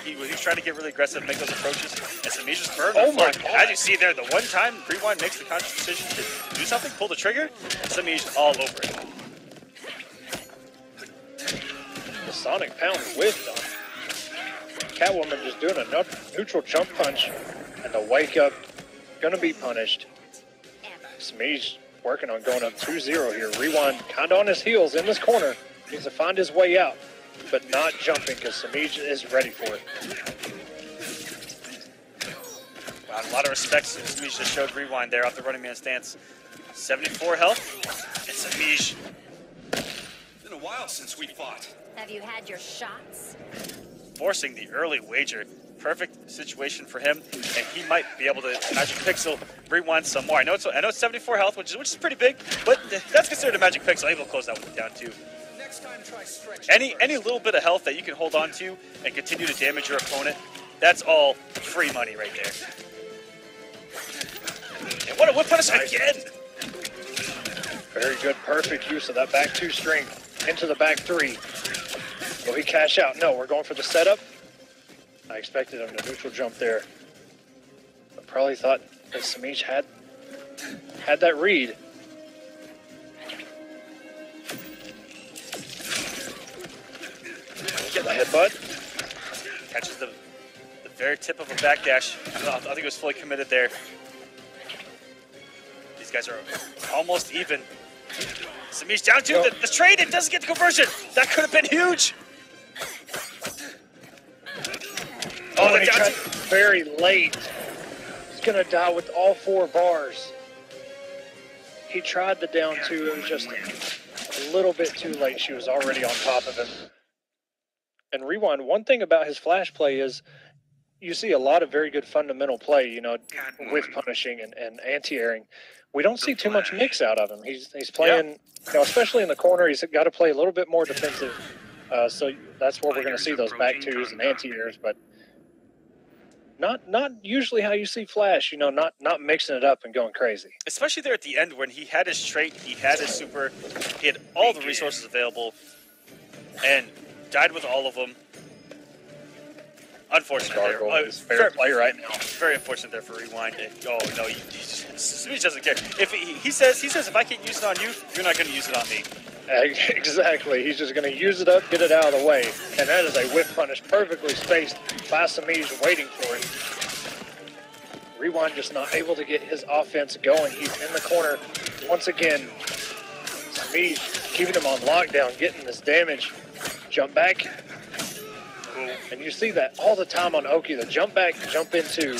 he was trying to get really aggressive, make those approaches, and Semiij just burned. Oh my God. As you see there, the one time Rewind makes the conscious decision to do something, pull the trigger, and Semiij all over it. Sonic Pound whiffed on Catwoman, just doing a neutral jump punch, and the wake up gonna be punished. Semiij working on going up 2-0 here. Rewind kind of on his heels in this corner. Needs to find his way out, but not jumping because Semiij is ready for it. Wow, a lot of respect. Semiij just showed Rewind there off the running man stance. 74 health, and Semiij. Been a while since we fought. Have you had your shots? Forcing the early wager. Perfect situation for him, and he might be able to Magic Pixel Rewind some more. I know it's 74 health, which is pretty big, but that's considered a Magic Pixel. Able to close that one down too. Next time, try stretching. Any little bit of health that you can hold on to and continue to damage your opponent, that's all free money right there. And what a whip punish again! Very good, perfect use of that back 2 string into the back 3. Will he cash out? No, we're going for the setup. I expected him to neutral jump there. I probably thought that Semiij had that read. Get the headbutt. Catches the very tip of a backdash. I think it was fully committed there. These guys are almost even. Semiij down to the trade and doesn't get the conversion. That could have been huge. Oh, and he tried very late. He's gonna die with all 4 bars. He tried the down 2. It was just a little bit too late. She was already on top of him. And Rewind, one thing about his flash play is you see a lot of very good fundamental play, you know, with punishing and anti-airing. We don't see too much mix out of him. He's playing, you know, especially in the corner, he's got to play a little bit more defensive. So that's where we're going to see those back 2s and anti-airs, but not usually how you see Flash, you know, not mixing it up and going crazy. Especially there at the end when he had his trait, he had his super, he had all the resources available, and died with all of them. Unfortunate there. Fair play right now. Very unfortunate there for Rewind. Oh no, Semiij doesn't care. If he says if I can't use it on you, you're not going to use it on me. Exactly. He's just going to use it up, get it out of the way, and that is a whip punish, perfectly spaced by Semiij, waiting for it. Rewind just not able to get his offense going. He's in the corner once again. Semiij keeping him on lockdown, getting this damage. Jump back. And you see that all the time on Oki, the jump back, jump into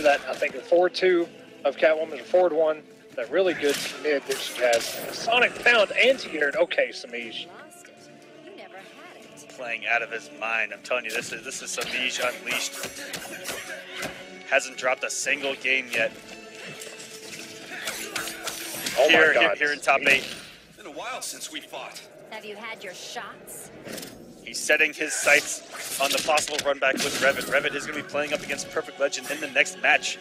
that, I think, the forward 2 of Catwoman, forward 1, that really good mid that she has. Sonic Pound anti-aired. Okay, Semiij. Lost it. You never had it. Playing out of his mind. I'm telling you, this is Semiij unleashed. Hasn't dropped a single game yet. Oh my God. Here in top 8. Been a while since we fought. Have you had your shots? He's setting his sights on the possible run back with Revet. Revet is going to be playing up against Perfect Legend in the next match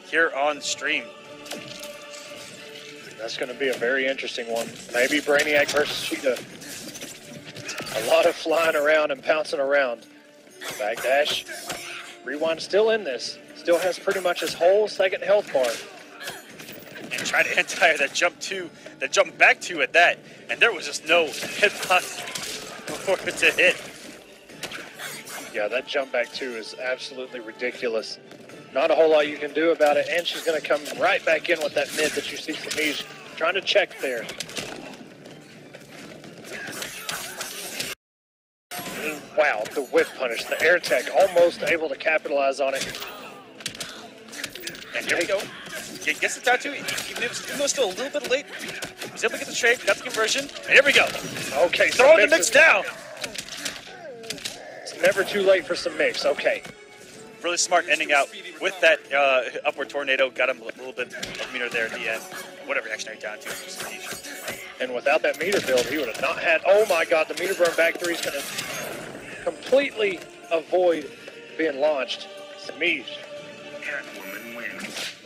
here on stream. That's going to be a very interesting one. Maybe Brainiac versus Cheetah. A lot of flying around and pouncing around. Backdash. Rewind still in this. Still has pretty much his whole second health bar. And try to anti that jump back 2 at that. And there was just no hitbox for it to hit. Yeah, that jump back 2 is absolutely ridiculous. Not a whole lot you can do about it, and she's going to come right back in with that mid that you see Semiij trying to check there. Wow, the whip punish, the air tech, almost able to capitalize on it. And here we go. He gets the tattoo, even though it's still a little bit late. He's able to get the trade, got the conversion, and here we go. Okay, throw in the mix now. It's never too late for some mix, okay. Really smart ending out with that upward tornado. Got him a little bit of meter there at the end. Whatever reactionary down to from Semiij. And without that meter build, he would have not had, oh my God, the meter burn back 3 is going to completely avoid being launched. Semiij.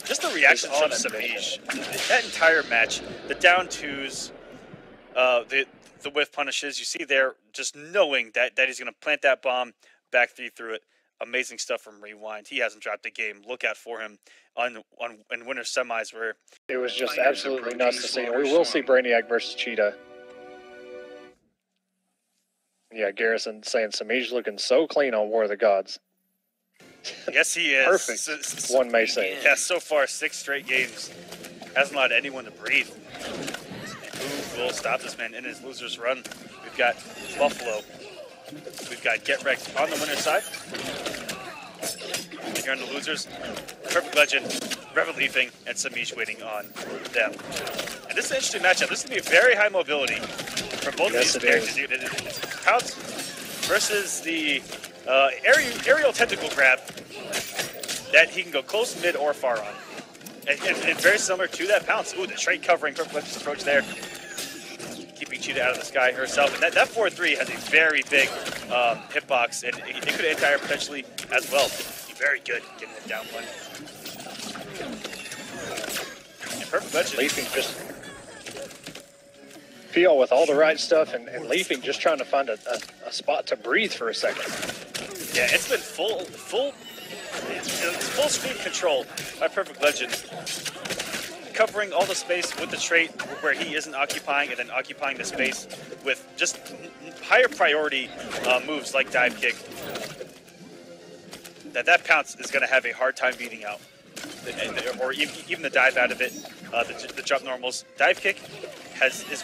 Just the reactions from Semiij. That entire match, the down 2s, the whiff punishes, you see there, just knowing that he's going to plant that bomb, back 3 through it. Amazing stuff from Rewind. He hasn't dropped a game. Look out for him in winter semis where it was just absolutely nuts to see. And we will see Brainiac versus Cheetah. Yeah, Garrison saying Semiij looking so clean on War of the Gods. Yes, he is. Perfect, one may say. Yeah, so far, 6 straight games. Hasn't allowed anyone to breathe. And who will stop this man in his loser's run? We've got Buffalo. We've got Get Wrecked on the winner's side. And here on the losers, Perfect Legend, Revetleafing, and Semiij waiting on them. And this is an interesting matchup. This is going to be very high mobility for both of these characters. It's Pounce versus the aerial tentacle grab that he can go close, mid, or far on. And very similar to that Pounce. Ooh, the trait covering Perfect Legend's approach there. Keeping Cheetah out of the sky herself. And that 4-3 has a very big hitbox, and it could anti-air potentially as well. Be very good getting it down one. And Perfect Legend. Leafing just feel with all the right stuff, and Leafing just trying to find a spot to breathe for a second. Yeah, it's been full screen control by Perfect Legend. Covering all the space with the trait where he isn't occupying, and then occupying the space with just higher priority moves like dive kick. That Pounce is going to have a hard time beating out. Or even the dive out of it, the jump normals. Dive kick is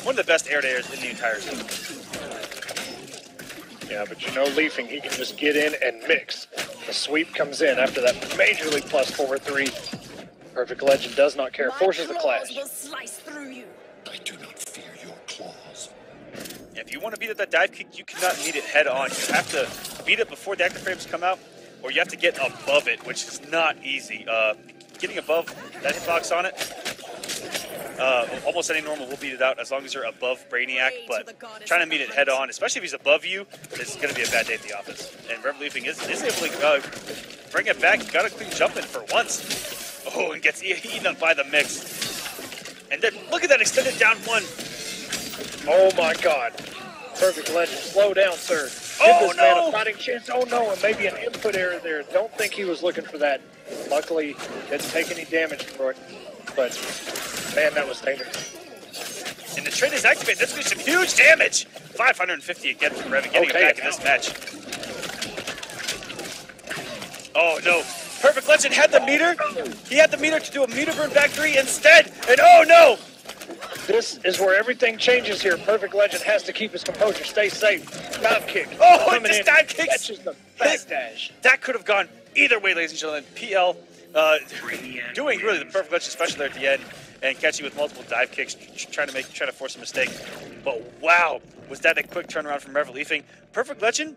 one of the best air-to-airs in the entire game. Yeah, but you know Leafing, he can just get in and mix. The sweep comes in after that majorly plus 4-3. Perfect Legend does not care, forces the clash. Will slice through you. I do not fear your claws. If you want to beat that dive kick, you cannot meet it head on. You have to beat it before the active frames come out, or you have to get above it, which is not easy. Getting above that hitbox on it, almost any normal will beat it out as long as you're above Brainiac, but trying to meet it head on, especially if he's above you, is going to be a bad day at the office. And Revetleafing is able to bring it back. Got a clean jump in for once. Oh, and gets eaten up by the mix. And then look at that extended down one. Oh my God. Perfect Legend, slow down, sir. Give this man a fighting chance. Oh no, and maybe an input error there. Don't think he was looking for that. Luckily, didn't take any damage from it. But man, that was dangerous. And the trait is activated. This will be some huge damage. 550 again from Rev, getting it back in this match. Oh no. Perfect Legend had the meter. He had the meter to do a meter burn back 3 instead. And oh no! This is where everything changes here. Perfect Legend has to keep his composure, stay safe. Dive kick. Oh, and this dive kick catches the backdash. That could have gone either way, ladies and gentlemen. PL doing really the Perfect Legend special there at the end and catching with multiple dive kicks, trying to force a mistake. But wow, was that a quick turnaround from Revetleafing? Perfect Legend,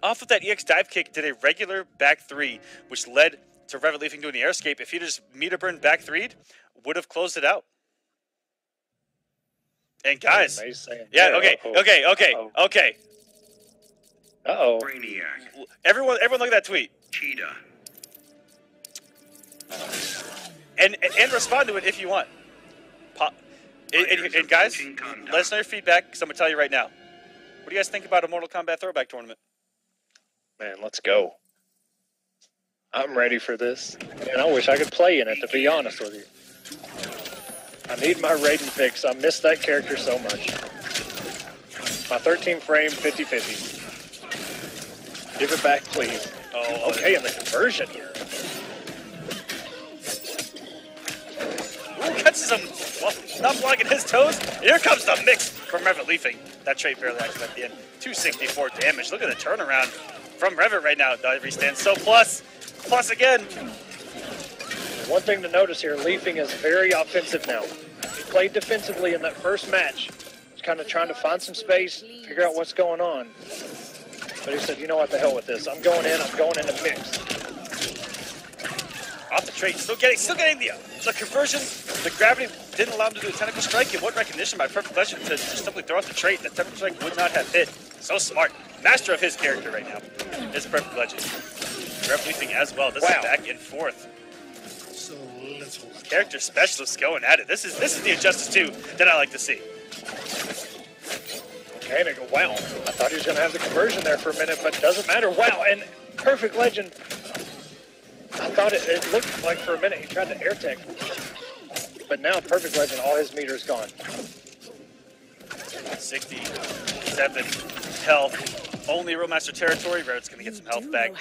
off of that EX dive kick, did a regular back 3, which led to Revetleafing doing the air escape. If he just meter burn back 3'd, would have closed it out. And guys, yeah, okay. Uh-oh. Brainiac. Everyone look at that tweet. Cheetah. And respond to it if you want. And guys, let us know your feedback, because I'm going to tell you right now. What do you guys think about a Mortal Kombat throwback tournament? Man, let's go. I'm ready for this. And I wish I could play in it, to be honest with you. I need my Raiden fix. I miss that character so much. My 13 frame 50-50. Give it back, please. Oh, okay, and the conversion here. Ooh, catches him. Well, not blocking his toes. Here comes the mix from Revetleafing. That trait barely active at the end. 264 damage. Look at the turnaround from Revet right now. Restand. So plus again. One thing to notice here, Leafing is very offensive now. He played defensively in that first match. He's kind of trying to find some space, figure out what's going on. But he said, you know what, the hell with this. I'm going in the mix. Off the trait, still getting the conversion. The gravity didn't allow him to do a tentacle strike, and what recognition by Perfect Legend to just simply throw out the trait. That tentacle strike would not have hit. So smart. Master of his character right now is Perfect Legend. Revetleafing as well. This is back and forth. So little. Character specialists going at it. This is the Injustice 2 that I like to see. Okay, and I go, wow. I thought he was going to have the conversion there for a minute, but it doesn't matter. Wow, and Perfect Legend. I thought it looked like for a minute he tried to air tech. But now Perfect Legend, all his meters gone. 60. 27 health. Only Real Master territory. Revet's going to get some health back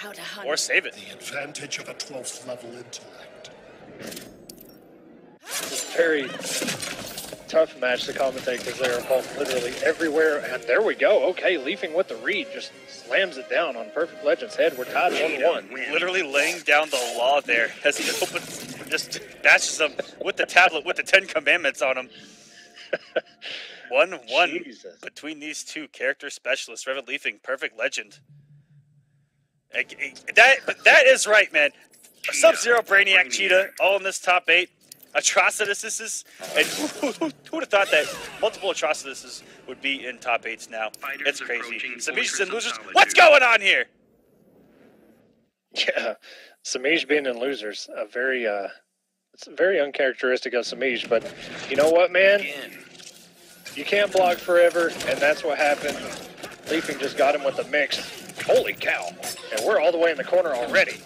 or save it. The advantage of a 12th level intellect. It's a very tough match to commentate because they are both literally everywhere. And there we go. Okay, Leafing with the read just slams it down on Perfect Legend's head. We're tied 1-1. Literally laying down the law there as he just bashes him with the tablet with the 10 commandments on him. 1-1 between these two character specialists. Revetleafing, Perfect Legend. That is right, man. Sub-Zero, Brainiac, Cheetah, all in this top 8. Atrocituses, and who would have thought that multiple Atrocituses would be in top 8s now? It's crazy. Semiij and losers. What's going on here? Yeah, Semiij being in losers, it's very uncharacteristic of Semiij. But you know what, man? You can't block forever, and that's what happened. Leafing just got him with the mix. Holy cow! And we're all the way in the corner already.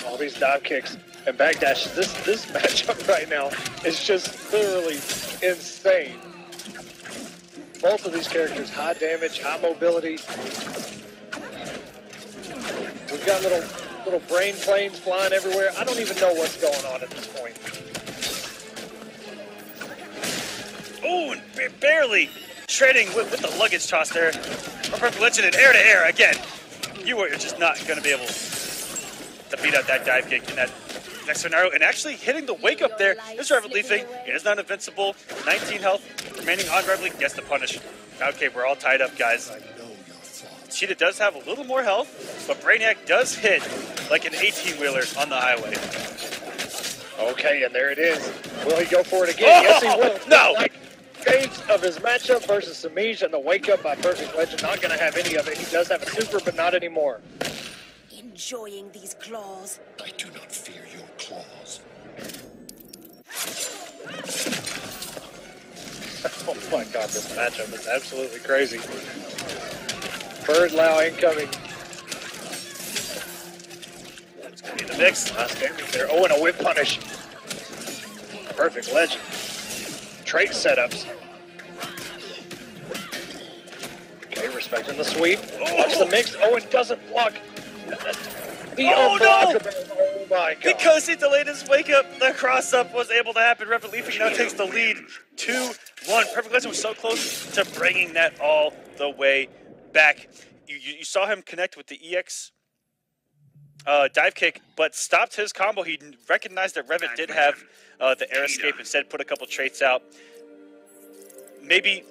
All these dive kicks and backdashes. This matchup right now is just literally insane. Both of these characters, high damage, high mobility. We've got little brain planes flying everywhere. I don't even know what's going on at this point. Oh, and barely trading with the luggage toss there. Perfect Legend and air to air again. You are just not going to be able to beat out that dive kick in that next scenario, and actually hitting the wake up there is Revetleafing. It is not invincible. 19 health remaining on Revetleafing. Gets the punish. Okay, we're all tied up, guys. Cheetah does have a little more health, but Brainiac does hit like an 18-wheeler on the highway. Okay, and there it is. Will he go for it again? Yes, he will. No! Like days of his matchup versus Semiij and the wake up by Perfect Legend. Not going to have any of it. He does have a super, but not anymore. Enjoying these claws. I do not fear your claws. Oh my god, this matchup is absolutely crazy. Bird Lau incoming. It's going to be the mix. Nice damage there. Oh, and a whip punish. Perfect Legend. Trait setups. Okay, respecting the sweep. Watch the mix. Oh, it doesn't block. The unblockable. Oh my god. Because he delayed his wake up, the cross up was able to happen. Revetleafing now takes the lead 2-1. Perfect Legend was so close to bringing that all the way back. You saw him connect with the EX dive kick, but stopped his combo. He recognized that Revet did have the air escape, instead put a couple traits out. Maybe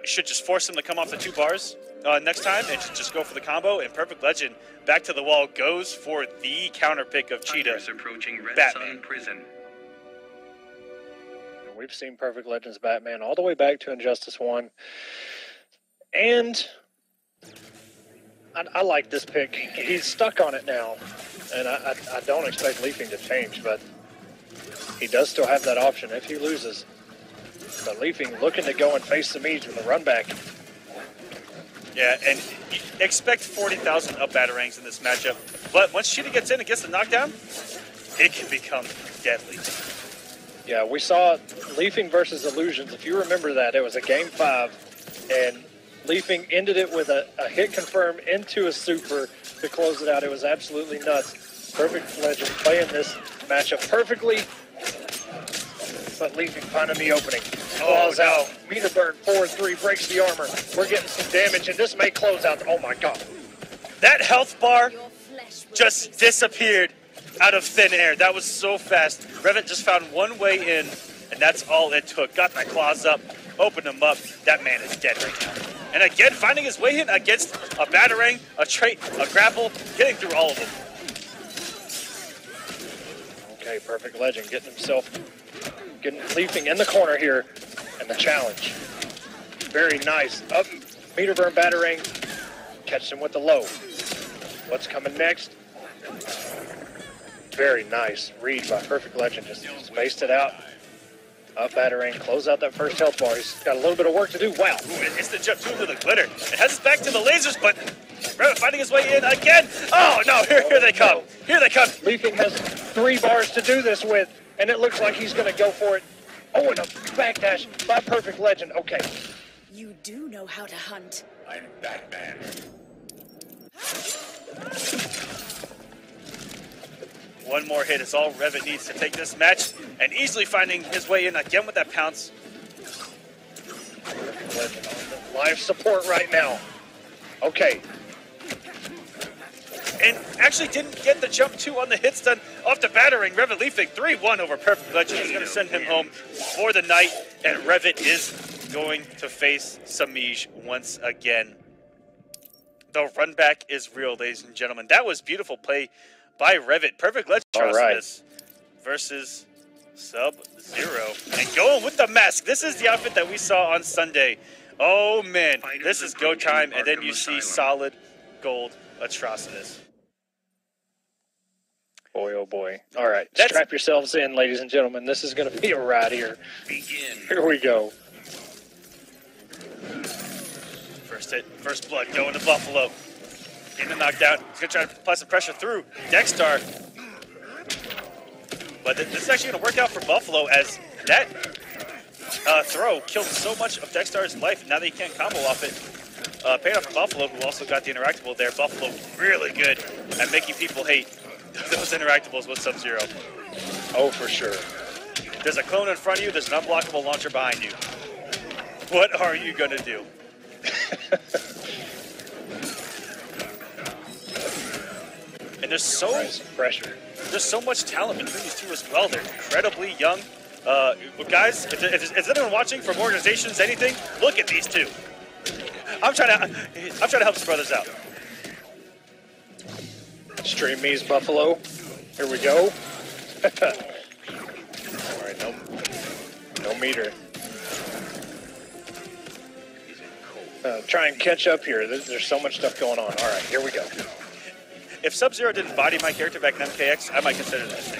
should just force him to come off the 2 bars next time and just go for the combo. And Perfect Legend back to the wall goes for the counter pick of Cheetah. Approaching Red Batman. Sun Prison. We've seen Perfect Legend's Batman all the way back to Injustice 1. And I like this pick. He's stuck on it now. And I don't expect Leafing to change, but he does still have that option if he loses. But Leafing looking to go and face Semiij with a run back. Yeah, and expect 40,000 up batarangs in this matchup. But once Cheetah gets in and gets the knockdown, it can become deadly. Yeah, we saw Leafing versus Illusions. If you remember that, it was a game 5, and Leafing ended it with a hit confirm into a super to close it out. It was absolutely nuts. Perfect Legend playing this matchup perfectly, but Leafing finding the opening. Claws out. Meter burn 4-3 breaks the armor. We're getting some damage, and this may close out. Oh my god. That health bar just disappeared out of thin air. That was so fast. Revet just found one way in, and that's all it took. Got that claws up, opened him up. That man is dead right now. And again, finding his way in against a batarang, a trait, a grapple, getting through all of them. Okay, Perfect Legend getting himself, Leafing in the corner here, and the challenge. Very nice. Up, meter burn batarang, catch him with the low. What's coming next? Very nice read by Perfect Legend, just spaced it out. Up batarang, close out that first health bar. He's got a little bit of work to do. Wow. Ooh, it's the jump to the glitter. It has us back to the lasers, but Revet finding his way in again. Oh no, here they come. Here they come. Leafing has 3 bars to do this with, and it looks like he's going to go for it Oh, and a backdash by Perfect Legend. Okay. You do know how to hunt. I'm Batman. One more hit is all Revet needs to take this match, and easily finding his way in again with that pounce. Perfect Legend on the live support right now. Okay. And actually didn't get the jump 2 on the hit stun off the battering. Revetleafing 3-1 over Perfect Legend is going to send him home for the night, and Revet is going to face Semiij once again. The run back is real, ladies and gentlemen. That was beautiful play by Revet. Perfect Legend versus Sub-Zero. And going with the mask. This is the outfit that we saw on Sunday. Oh man, this is go time, and then you see solid gold Atrocitus. Boy, oh boy. All right, strap yourselves in, ladies and gentlemen. This is going to be a ride here. Begin. Here we go. First hit, first blood, going to Buffalo. Getting the knockdown. He's going to try to apply some pressure through Dexstar. But this is actually going to work out for Buffalo, as that throw killed so much of Dexstar's life. Now that he can't combo off it. Paid off for Buffalo, who also got the interactable there. Buffalo really good at making people hate those interactables with Sub-Zero. Oh, for sure. There's a clone in front of you. There's an unblockable launcher behind you. What are you going to do? And there's so much talent between these two as well. They're incredibly young. Guys, is anyone watching from organizations, anything? Look at these two. I'm trying to help some brothers out. Stream Me's Buffalo. Here we go. All right, no meter. Try and catch up here. There's so much stuff going on. All right, here we go. If Sub-Zero didn't body my character back in MKX, I might consider that.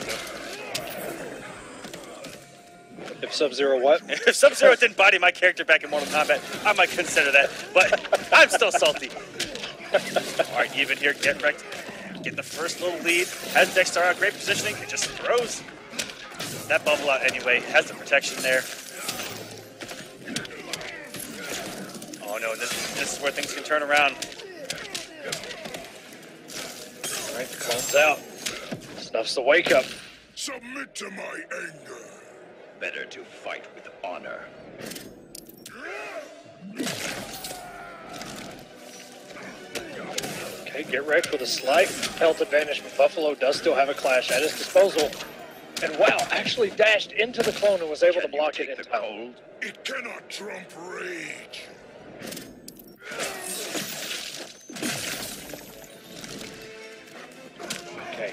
If Sub-Zero what? If Sub-Zero didn't body my character back in Mortal Kombat, I might consider that. But I'm still salty. All right, even here, get wrecked. Get the first little lead. Has Dexstar out, great positioning. It just throws that bubble out anyway. Has the protection there. Oh no, this is where things can turn around. All right, the clone's out. Stuff's the wake up. Submit to my anger. Better to fight with honor. Okay, get wrecked with a slight health advantage, but Buffalo does still have a clash at his disposal. And wow, actually dashed into the clone and was able to block it in time. It cannot trump rage. Okay,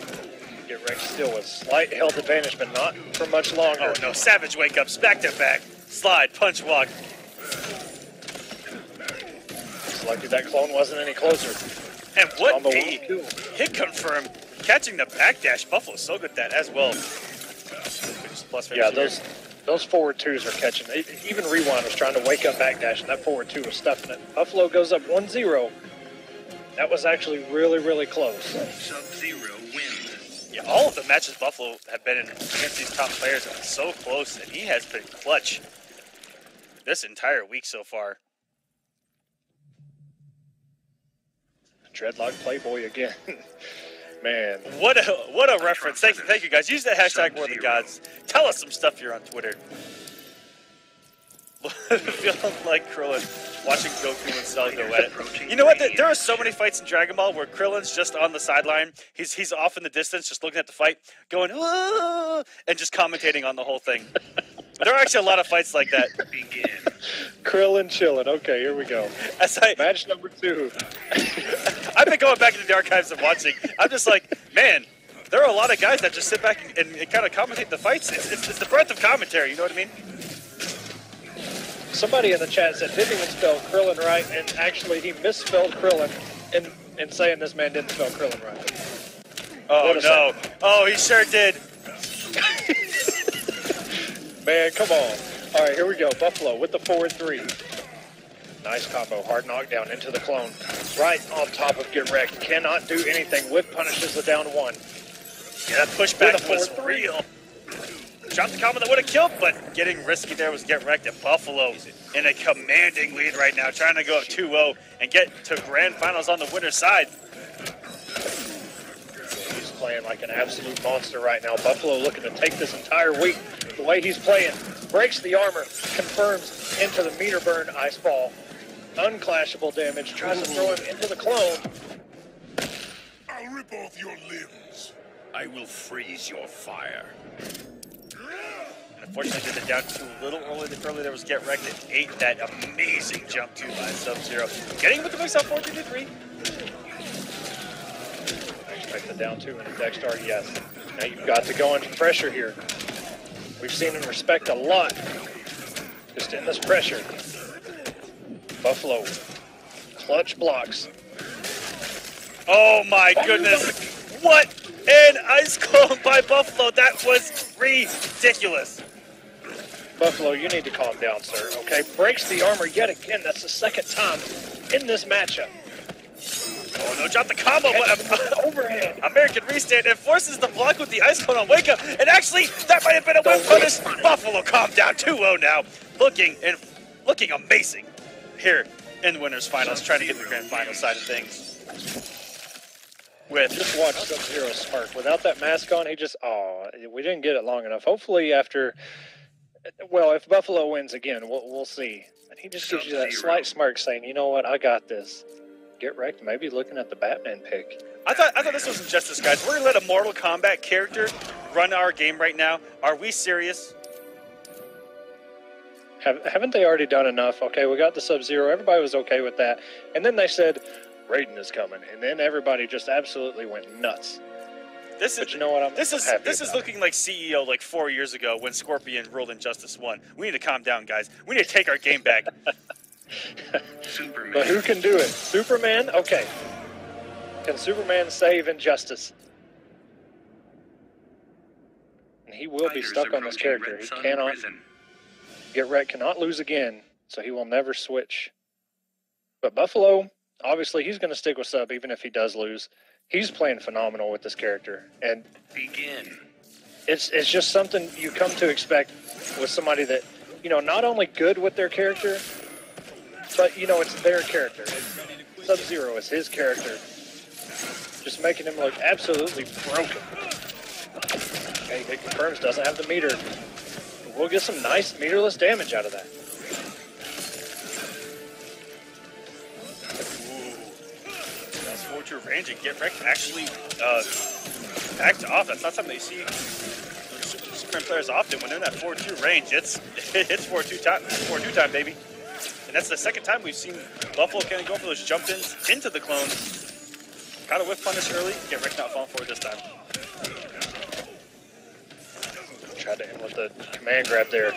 get wrecked still with slight health advantage, but not for much longer. Oh no, savage wake ups, back to back. Slide, punch walk. Looks like that clone wasn't any closer. And what a hit confirm. Catching the backdash. Buffalo's so good at that as well. Yeah, those forward twos are catching. Even Rewind was trying to wake up backdash, and that forward two was stuffing it. Buffalo goes up 1-0. That was actually really, really close. Sub-Zero wins. Yeah, all of the matches Buffalo have been in against these top players have been so close, and he has been clutch this entire week so far. Dreadlock Playboy again. Man. What a reference. Thank you guys. Use that hashtag War of the Gods. Tell us some stuff here on Twitter. Feeling like Krillin watching Goku and Cell go at it. You know what? There are so many fights in Dragon Ball where Krillin's just on the sideline. He's off in the distance, just looking at the fight, going, "Whoa," and just commentating on the whole thing. There are actually a lot of fights like that. Begin. Krillin chilling. Okay, here we go. Match number 2. I've been going back into the archives and watching. I'm just like, man, there are a lot of guys that just sit back and kind of commentate the fights. It's the breadth of commentary, you know what I mean? Somebody in the chat said didn't even spell Krillin right, and actually he misspelled Krillin in saying this man didn't spell Krillin right. Oh, no. Oh, he sure did. Man, come on. All right, here we go. Buffalo with the forward 3. Nice combo. Hard knockdown into the clone. Right on top of Get Wrecked. Cannot do anything. Whip punishes the down 1. Yeah, that pushback was real. dropped the combo that would have killed, but getting risky there was Get Wrecked. And Buffalo in a commanding lead right now, trying to go up 2-0 and get to grand finals on the winner's side. He's playing like an absolute monster right now. Buffalo looking to take this entire week. The way he's playing, breaks the armor, confirms into the meter burn ice ball. Unclashable damage, tries to throw him into the clone. I'll rip off your limbs. I will freeze your fire. Unfortunately, did it down too little early. There was Get Wrecked and ate that amazing jump to by Sub-Zero. Getting with the mix up 4-2-3. I expect the down two in a Dexter, yes. Now you've got to go into pressure here. We've seen him respect a lot. Just in this pressure. Buffalo, clutch blocks. Oh my goodness. What an ice clone by Buffalo. That was ridiculous. Buffalo, you need to calm down, sir, okay? Breaks the armor yet again. That's the second time in this matchup. Oh no, drop the combo, but overhead. American restand and forces the block with the ice clone on Wake Up. And actually, that might have been a win punish. Buffalo calm down 2-0 now. Looking amazing here in the winners finals, trying to get the grand final side of things. Just watch Sub-Zero smirk. Without that mask on, he just, we didn't get it long enough. Hopefully after, well, if Buffalo wins again, we'll see. And he just gives you that slight smirk saying, you know what, I got this. Get Wrecked, maybe looking at the Batman pick. I thought this was injustice, guys. We're going to let a Mortal Kombat character run our game right now. Are we serious? Haven't they already done enough? Okay, we got the Sub-Zero. Everybody was okay with that. And then they said, Raiden is coming. And then everybody just absolutely went nuts. But you know what? This is looking like CEO like 4 years ago when Scorpion ruled Injustice 1. We need to calm down, guys. We need to take our game back. Superman. But who can do it? Superman? Okay. Can Superman save Injustice? And he will be stuck on this character. He cannot. Get Wrecked cannot lose again, so he will never switch. But Buffalo, obviously, he's going to stick with Sub even if he does lose. He's playing phenomenal with this character, and it's just something you come to expect with somebody that, you know, not only good with their character, but, you know, it's their character. Sub-Zero is his character, just making him look absolutely broken. Okay, it confirms doesn't have the meter. We'll get some nice meterless damage out of that. That's 4-2 range and Get Wrecked actually backed off. That's not something they see Superman players often. When they're in that 4-2 range, it's 4-2 time, baby. And that's the second time we've seen Buffalo kind of go for those jump-ins into the clone. Got a whiff punish early. Get Wrecked not falling for it this time. Tried to end with the command grab there.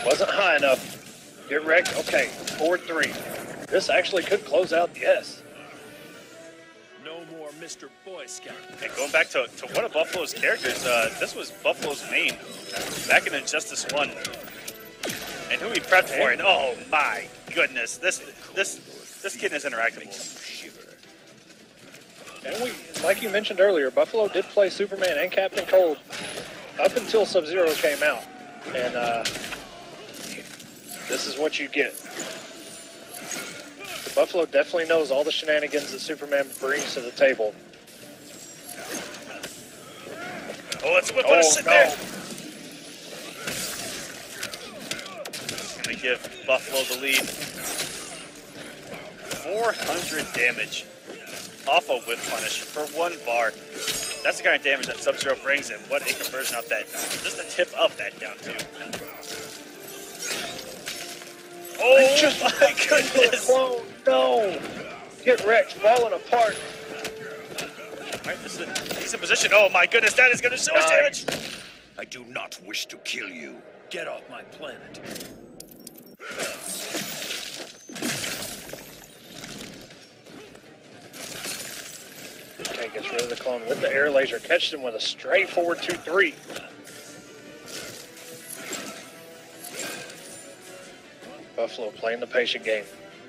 Wasn't high enough. Get Wrecked. Okay, forward 3. This actually could close out the S. No more Mr. Boy Scout. And going back to one of Buffalo's characters, this was Buffalo's main back in Injustice 1. And who he prepped for, and oh my goodness, this kid is interactable. And we, like you mentioned earlier, Buffalo did play Superman and Captain Cold up until Sub-Zero came out. And this is what you get. The Buffalo definitely knows all the shenanigans that Superman brings to the table. Oh, let's whip on a sit there. Gonna give Buffalo the lead. 400 damage off a whip punish for 1 bar. That's the kind of damage that Sub-Zero brings in. What a conversion off that. Just a tip of that down two. Oh my goodness! Oh no! Get Wrecked, falling apart. Alright, this is a decent position. Oh my goodness, that is gonna do so much damage! I do not wish to kill you. Get off my planet. Okay, gets rid of the clone with the air laser. Catches him with a straightforward 2-3. Buffalo playing the patient game.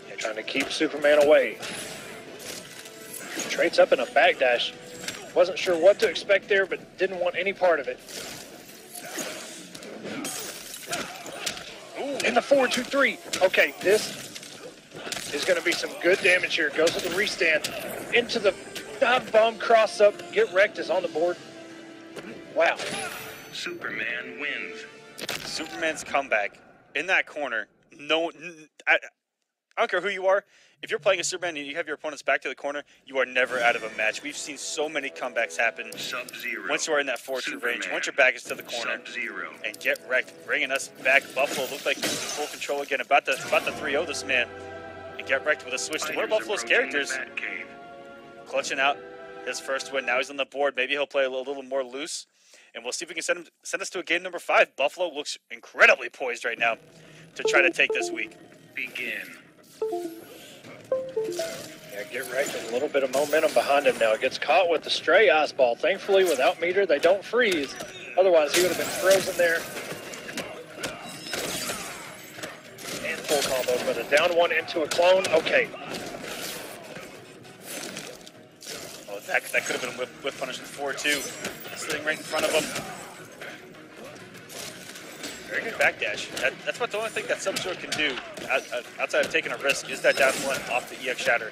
They're trying to keep Superman away. Trades up in a backdash. Wasn't sure what to expect there, but didn't want any part of it. In the 4-2-3. Okay, this is going to be some good damage here. Goes to the restand. Into the dive bomb, cross up. Get wrecked is on the board. Wow. Superman wins. Superman's comeback in that corner. No, I don't care who you are. If you're playing a Superman and you have your opponent's back to the corner, you are never out of a match. We've seen so many comebacks happen. Sub-Zero. Once you are in that 4-2 range, once your back is to the corner, Sub-Zero. and get wrecked, bringing us back. Buffalo looked like he was in full control again. About to 3-0 this man, and get wrecked with a switch to one of Buffalo's characters. Clutching out his first win. Now he's on the board. Maybe he'll play a little more loose, and we'll see if we can send us to a game number 5. Buffalo looks incredibly poised right now to try to take this week. Begin. Yeah, get wrecked with a little bit of momentum behind him now. Gets caught with the stray ice ball. Thankfully, without meter, they don't freeze. Otherwise, he would have been frozen there. And full combo, but a down one into a clone. Okay. Oh, that could have been a whip punish with 4-2. Sitting right in front of him. Very good backdash. That's about the only thing that Sub-Zero can do outside of taking a risk is that down one off the EX Shatter.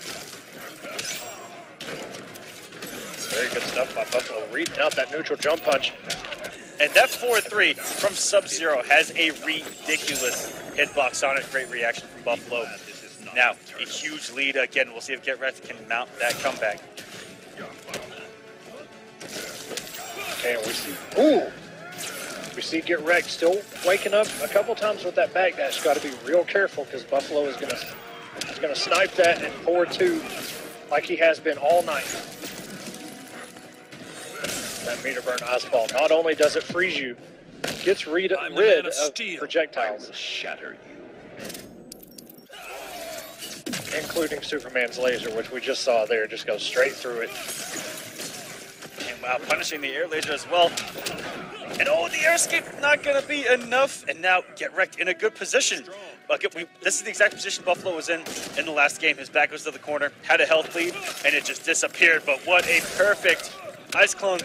Very good stuff by Buffalo, reading out that neutral jump punch. And that 4-3 from Sub-Zero has a ridiculous hitbox on it. Great reaction from Buffalo. Now, a huge lead again. We'll see if Get Wrecked can mount that comeback. Okay, and we see, ooh! We see Get Wrecked still waking up a couple times with that backdash. Got to be real careful because Buffalo is gonna snipe that and 4-2 like he has been all night. That meter burn ice ball. Not only does it freeze you, gets rid of projectiles. Shatter you. Including Superman's laser, which we just saw there, just goes straight through it. And wow, punishing the air laser as well. And oh, the air escape not going to be enough. And now Get Wrecked in a good position. This is the exact position Buffalo was in the last game. His back was to the corner, had a health lead, and it just disappeared. But what a perfect ice clone.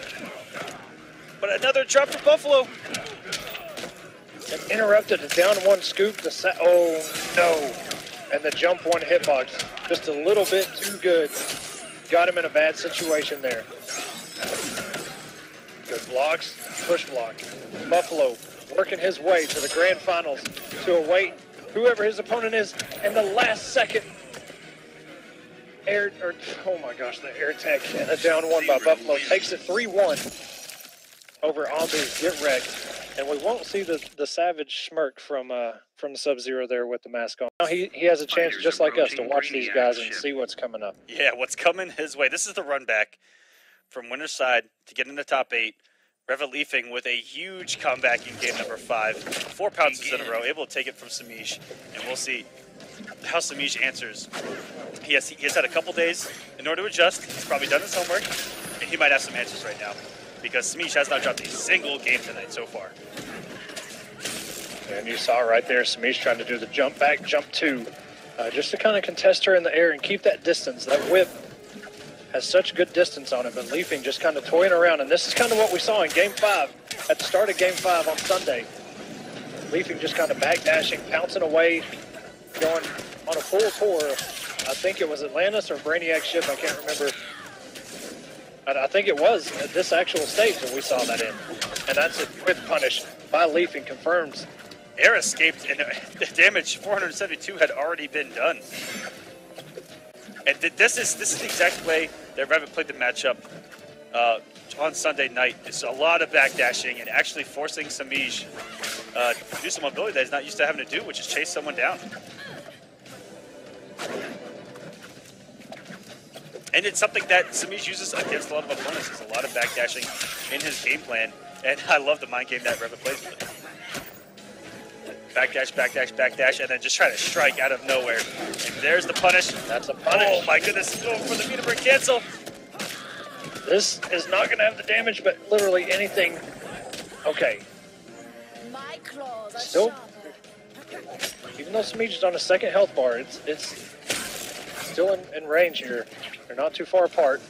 But another drop for Buffalo. And interrupted a down one scoop. Oh, no. And the jump one hitbox. Just a little bit too good. Got him in a bad situation there. Good blocks. Push block. Buffalo working his way to the grand finals to await whoever his opponent is in the last second. Oh my gosh, the air tech and a down one by Buffalo takes it 3-1 over Andu's Get Wrecked. And we won't see the savage smirk from the Sub-Zero there with the mask on. Now he has a chance just like us to watch these guys and see what's coming up. Yeah, what's coming his way. This is the run back from winner's side to get in the top 8. Revetleafing with a huge comeback in game number 5. 4 pounces in a row, able to take it from Semiij. And we'll see how Semiij answers. He has had a couple days in order to adjust. He's probably done his homework. And he might have some answers right now. Because Semiij has not dropped a single game tonight so far. And you saw right there, Semiij trying to do the jump back, jump 2. Just to kind of contest her in the air and keep that distance. That whip has such good distance on it, but Leafing just kind of toying around, and this is kind of what we saw in Game 5, at the start of Game 5 on Sunday. Leafing just kind of backdashing, pouncing away, going on a full tour. I think it was Atlantis or Brainiac's ship, I can't remember. I think it was this actual stage that we saw that in, and that's a quick punish by Leafing, confirms. Air escaped, and the damage, 472, had already been done. And this is the exact way that Revet played the matchup on Sunday night. It's a lot of backdashing and actually forcing Semiij to do some ability that he's not used to having to do, which is chase someone down. And it's something that Semiij uses against a lot of opponents. There's a lot of backdashing in his game plan, and I love the mind game that Revet plays with it. Backdash, backdash, backdash, and then just try to strike out of nowhere. And there's the punish. That's a punish. Oh my goodness, going for the meter break cancel. This is not going to have the damage, but literally anything. Okay. My claws are Still, sharper. even though Semiij is on a second health bar, it's still in range here. They're not too far apart.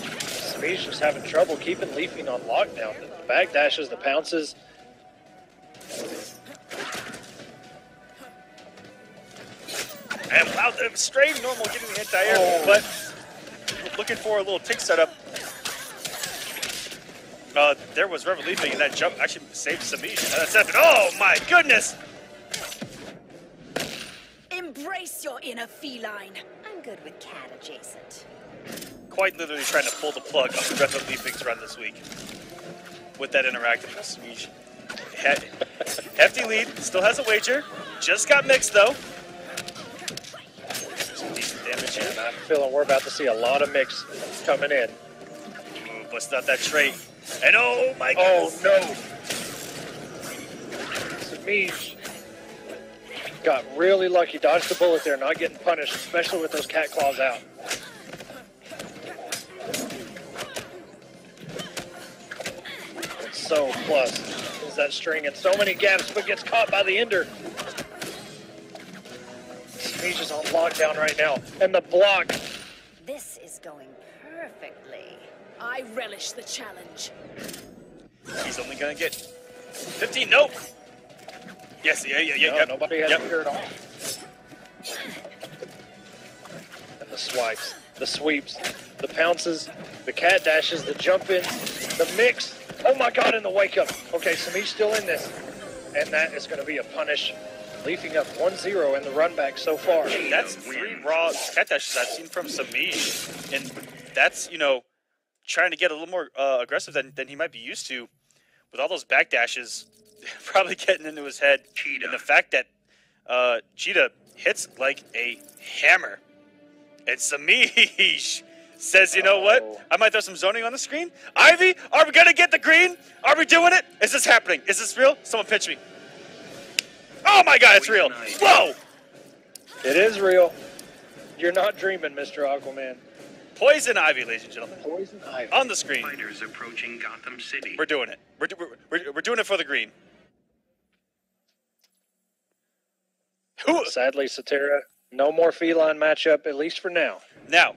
Semiij just having trouble keeping Leafing on lockdown. The backdashes, the pounces. wow, straight normal getting the anti-air, but looking for a little tick setup. There was Revetleafing, and that jump actually saved Semiij. That's happened. Oh my goodness! Embrace your inner feline. I'm good with cat adjacent. Quite literally trying to pull the plug off the Revetleafing's run this week with that interactive with Semiij. Hefty lead, still has a wager. Just got mixed though. Some decent damage here. And I'm feeling we're about to see a lot of mix coming in. Ooh, bust out that trait. And oh my goodness. Oh no! Semiij got really lucky, dodged the bullet there, not getting punished, especially with those cat claws out. It's so plus is that string in so many gaps, but gets caught by the ender. Semiij is on lockdown right now, and the block. This is going perfectly. I relish the challenge. He's only gonna get 15. Nope. Yes, yeah. No, nobody has yep. to hear it all. And the swipes, the sweeps, the pounces, the cat dashes, the jump ins, the mix. Oh my god, and the wake up. Okay, Semiij still in this. And that is going to be a punish. Leafing up 1-0 in the run back so far. That's 3 raw cat dashes I've seen from Semiij. And that's, you know, trying to get a little more aggressive than he might be used to. With all those back dashes probably getting into his head. And the fact that Cheetah hits like a hammer. And Semiij says, you know what? I might throw some zoning on the screen. Ivy, are we going to get the green? Are we doing it? Is this happening? Is this real? Someone pitch me. Oh my god, it's real. Whoa! It is real. You're not dreaming, Mr. Aquaman. Poison Ivy, ladies and gentlemen. Poison Ivy. On the screen. Fighters approaching Gotham City. We're doing it. We're doing it for the green. Who? Sadly, Satira, no more feline matchup, at least for now. Now,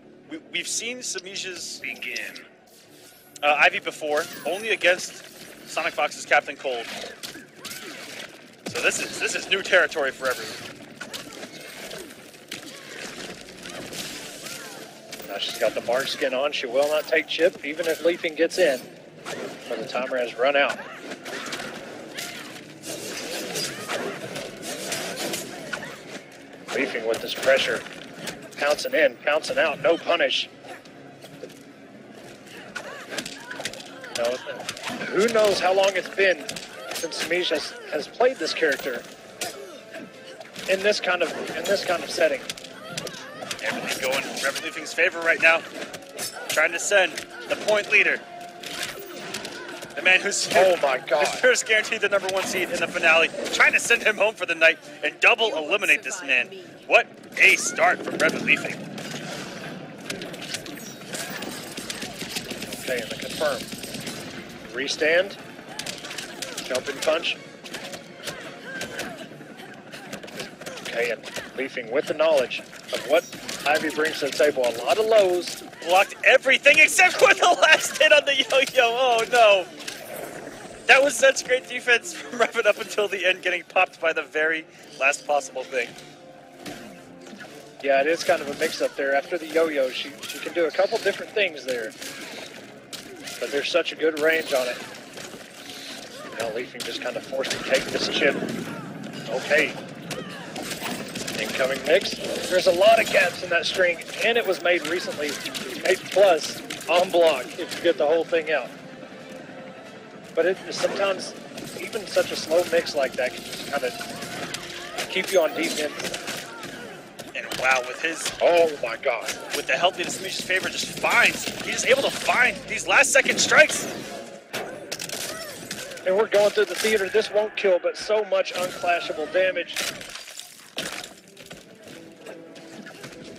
we've seen Semiij's Begin. Ivy before, only against Sonic Fox's Captain Cold. So this is new territory for everyone. Now she's got the bark skin on. She will not take chip, even if Leafing gets in. But the timer has run out. Leafing with this pressure. Pouncing in, pouncing out, no punish. No, who knows how long it's been since Semiij has played this character in this kind of setting. Everything going in Revetleafing's favor right now. Trying to send the point leader. The man who's Oh my god. who's first guaranteed the #1 seed in the finale. Trying to send him home for the night and double eliminate this man. What a start from Revetleafing. Okay, and the confirm. Restand. Jumping punch. Okay, and Leafing with the knowledge of what Ivy brings to the table. A lot of lows. Blocked everything except for the last hit on the yo-yo. Oh no. That was such great defense from Revet up until the end, getting popped by the very last possible thing. Yeah, it is kind of a mix-up there. After the yo-yo, she can do a couple different things there. But there's such a good range on it. Now Leafing just kind of forced to take this chip. Okay. Incoming mix. There's a lot of gaps in that string, and it was made recently. Made plus on block if you get the whole thing out. But it sometimes, even such a slow mix like that can just kind of keep you on defense. And wow, with his Oh my god. with the health in Semiij's favor, just finds. He's just able to find these last second strikes. And we're going through the theater. This won't kill, but so much unclashable damage.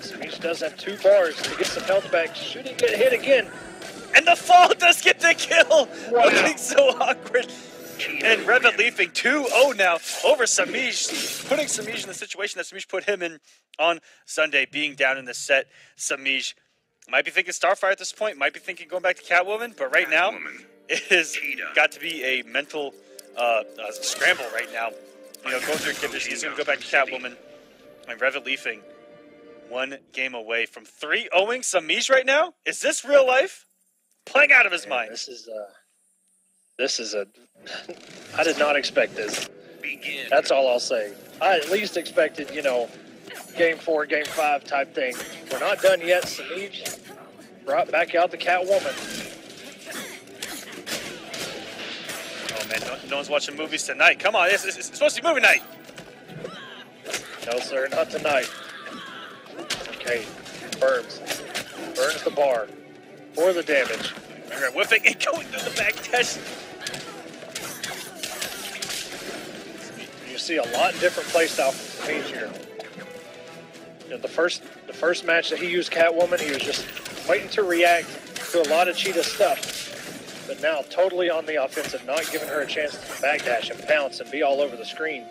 Semiij does have 2 bars to get some health back. Should he get hit again? And the fall does get the kill. Wow. Looking so awkward. And Revetleafing 2-0 now over Semiij, putting Semiij in the situation that Semiij put him in on Sunday, being down in the set. Semiij might be thinking Starfire at this point, might be thinking going back to Catwoman, but right now it has got to be a mental scramble right now. You know, going through conditions, he's going to go back to Catwoman. And Revetleafing One game away from 3-0ing Semiij right now. Is this real life? Playing out of his mind. This is a. I did not expect this. That's all I'll say. I at least expected, you know, game 4, game 5 type thing. We're not done yet. Semiij brought back out the Catwoman. Oh man, no one's watching movies tonight. Come on, it's supposed to be movie night. No sir, not tonight. Okay, burns the bar for the damage. All right, whipping and going through the back dash. You see a lot different playstyle from Semiij here. You know, the first match that he used Catwoman, he was just waiting to react to a lot of cheetah stuff. But now totally on the offensive, not giving her a chance to backdash and pounce and be all over the screen.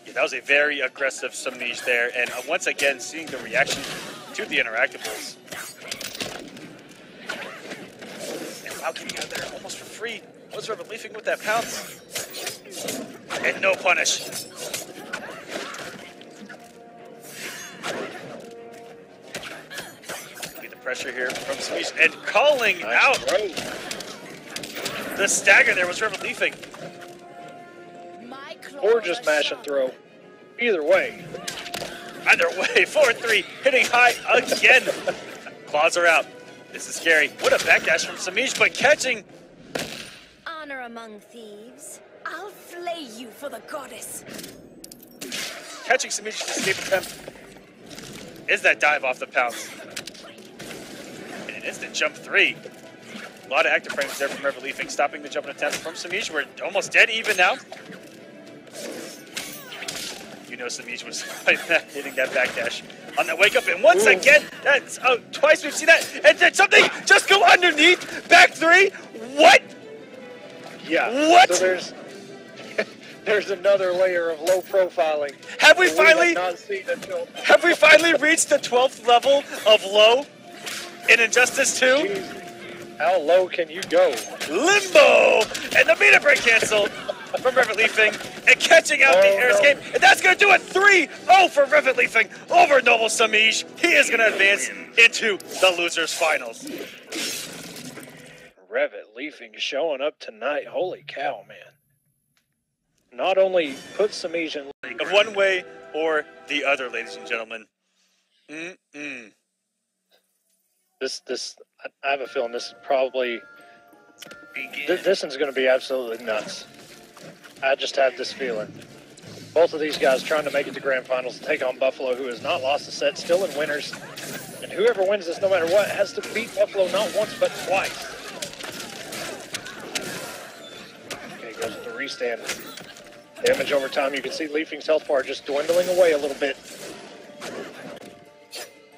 Yeah, that was a very aggressive Semiij there, and once again, seeing the reaction to the interactables. And wow, getting out of there almost for free. Was Revetleafing with that pounce. And no punish. Get the pressure here from Semiij, and calling out the stagger there was Revetleafing. Or just mash and throw. Either way. Either way, 4-3, hitting high again. Claws are out. This is scary. What a backdash from Semiij, but catching. Honor among thieves. I'll flay you for the goddess. Catching Semiij's escape attempt is that dive off the pounce. And an instant jump 3. A lot of active frames there from Revetleafing, stopping the jumping attempt from Semiij. We're almost dead even now. You know Semiij was hitting that backdash on that wake up, and once again, that's twice we've seen that, and then something just go underneath, back 3. What? Yeah. What? So there's another layer of low profiling. Have we finally reached the 12th level of low in Injustice 2? Jeez. How low can you go? Limbo! And the meter break cancel from Revetleafing, and catching out the air escape. And that's going to do it. 3-0 for Revetleafing over Noble Semiij. He is going to advance into the losers finals. Revetleafing showing up tonight. Holy cow, man. Not only puts Semiij in One way or the other, ladies and gentlemen. This I have a feeling this is probably this one's going to be absolutely nuts. I just have this feeling. Both of these guys trying to make it to grand finals to take on Buffalo, who has not lost a set, still in winners. And whoever wins this, no matter what, has to beat Buffalo not once but twice. Okay, goes with the restand. Damage over time. You can see Leafing's health bar just dwindling away a little bit.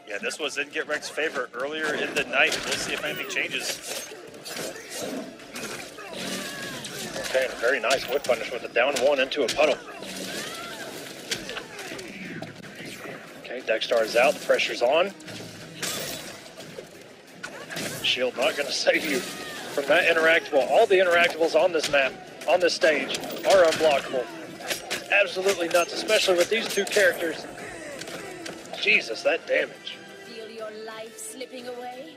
Yeah, this was in Get Wreck's favor earlier in the night. We'll see if anything changes. Okay, and a very nice whip punish with a down 1 into a puddle. Okay, Dexstar is out. The pressure's on. Shield not going to save you from that interactable. All the interactables on this map, on this stage, are unblockable. It's absolutely nuts, especially with these two characters. Jesus, that damage. Feel your life slipping away?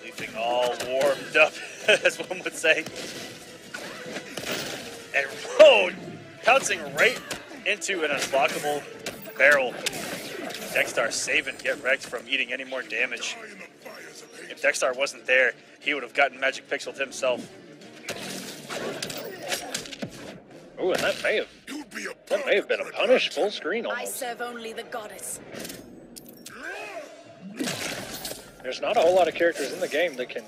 Leafing all warmed up, as one would say. And Road pouncing right into an unblockable barrel. Dexstar saving Get Wrecked from eating any more damage. If Dexstar wasn't there, he would have gotten Magic Pixeled himself. Oh, and that may have been a punish full screen I almost. serve only the goddess. There's not a whole lot of characters in the game that can,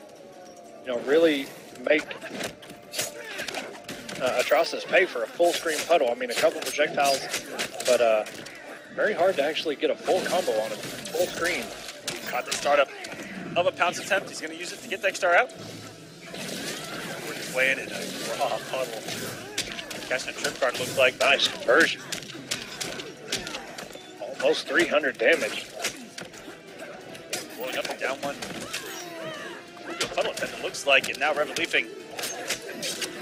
you know, really make Atrocitus pay for a full screen puddle. I mean, a couple projectiles, but very hard to actually get a full combo on him. Full screen. Caught the startup of a pounce attempt. He's going to use it to get Dexstar out. We're just weighing in a raw puddle. Catching a trip card looks like. Nice conversion. Almost 300 damage. Blowing up and down 1. Real puddle attempt it looks like. And now Revetleafing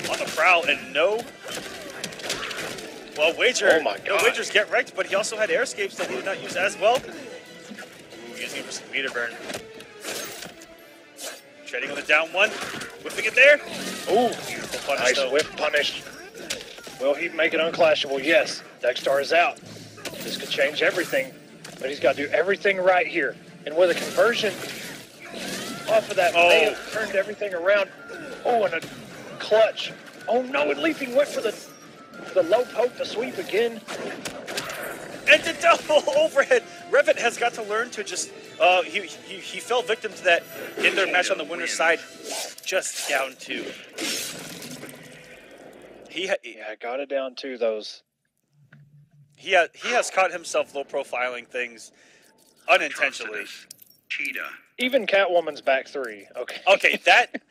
on the prowl, and no. Well, Wager. Oh my God. Wagers Get Wrecked, but he also had air escapes that he did not use as well. using it for some meter burn. Trading on the down one. Whipping it there. Ooh, Punish, nice though. whip punish. Will he make it unclashable? Yes. Dexstar is out. This could change everything, but he's got to do everything right here. And with a conversion off of that, may have turned everything around. Oh, and a clutch. Oh no, and Leafing went for the low poke, the sweep again. And the double overhead. Revet has got to learn to just, he fell victim to that in their match on the winner's side, just down 2. Yeah, got it down to those. He has caught himself low profiling things unintentionally. Cheetah. Even Catwoman's back 3. Okay. Okay, that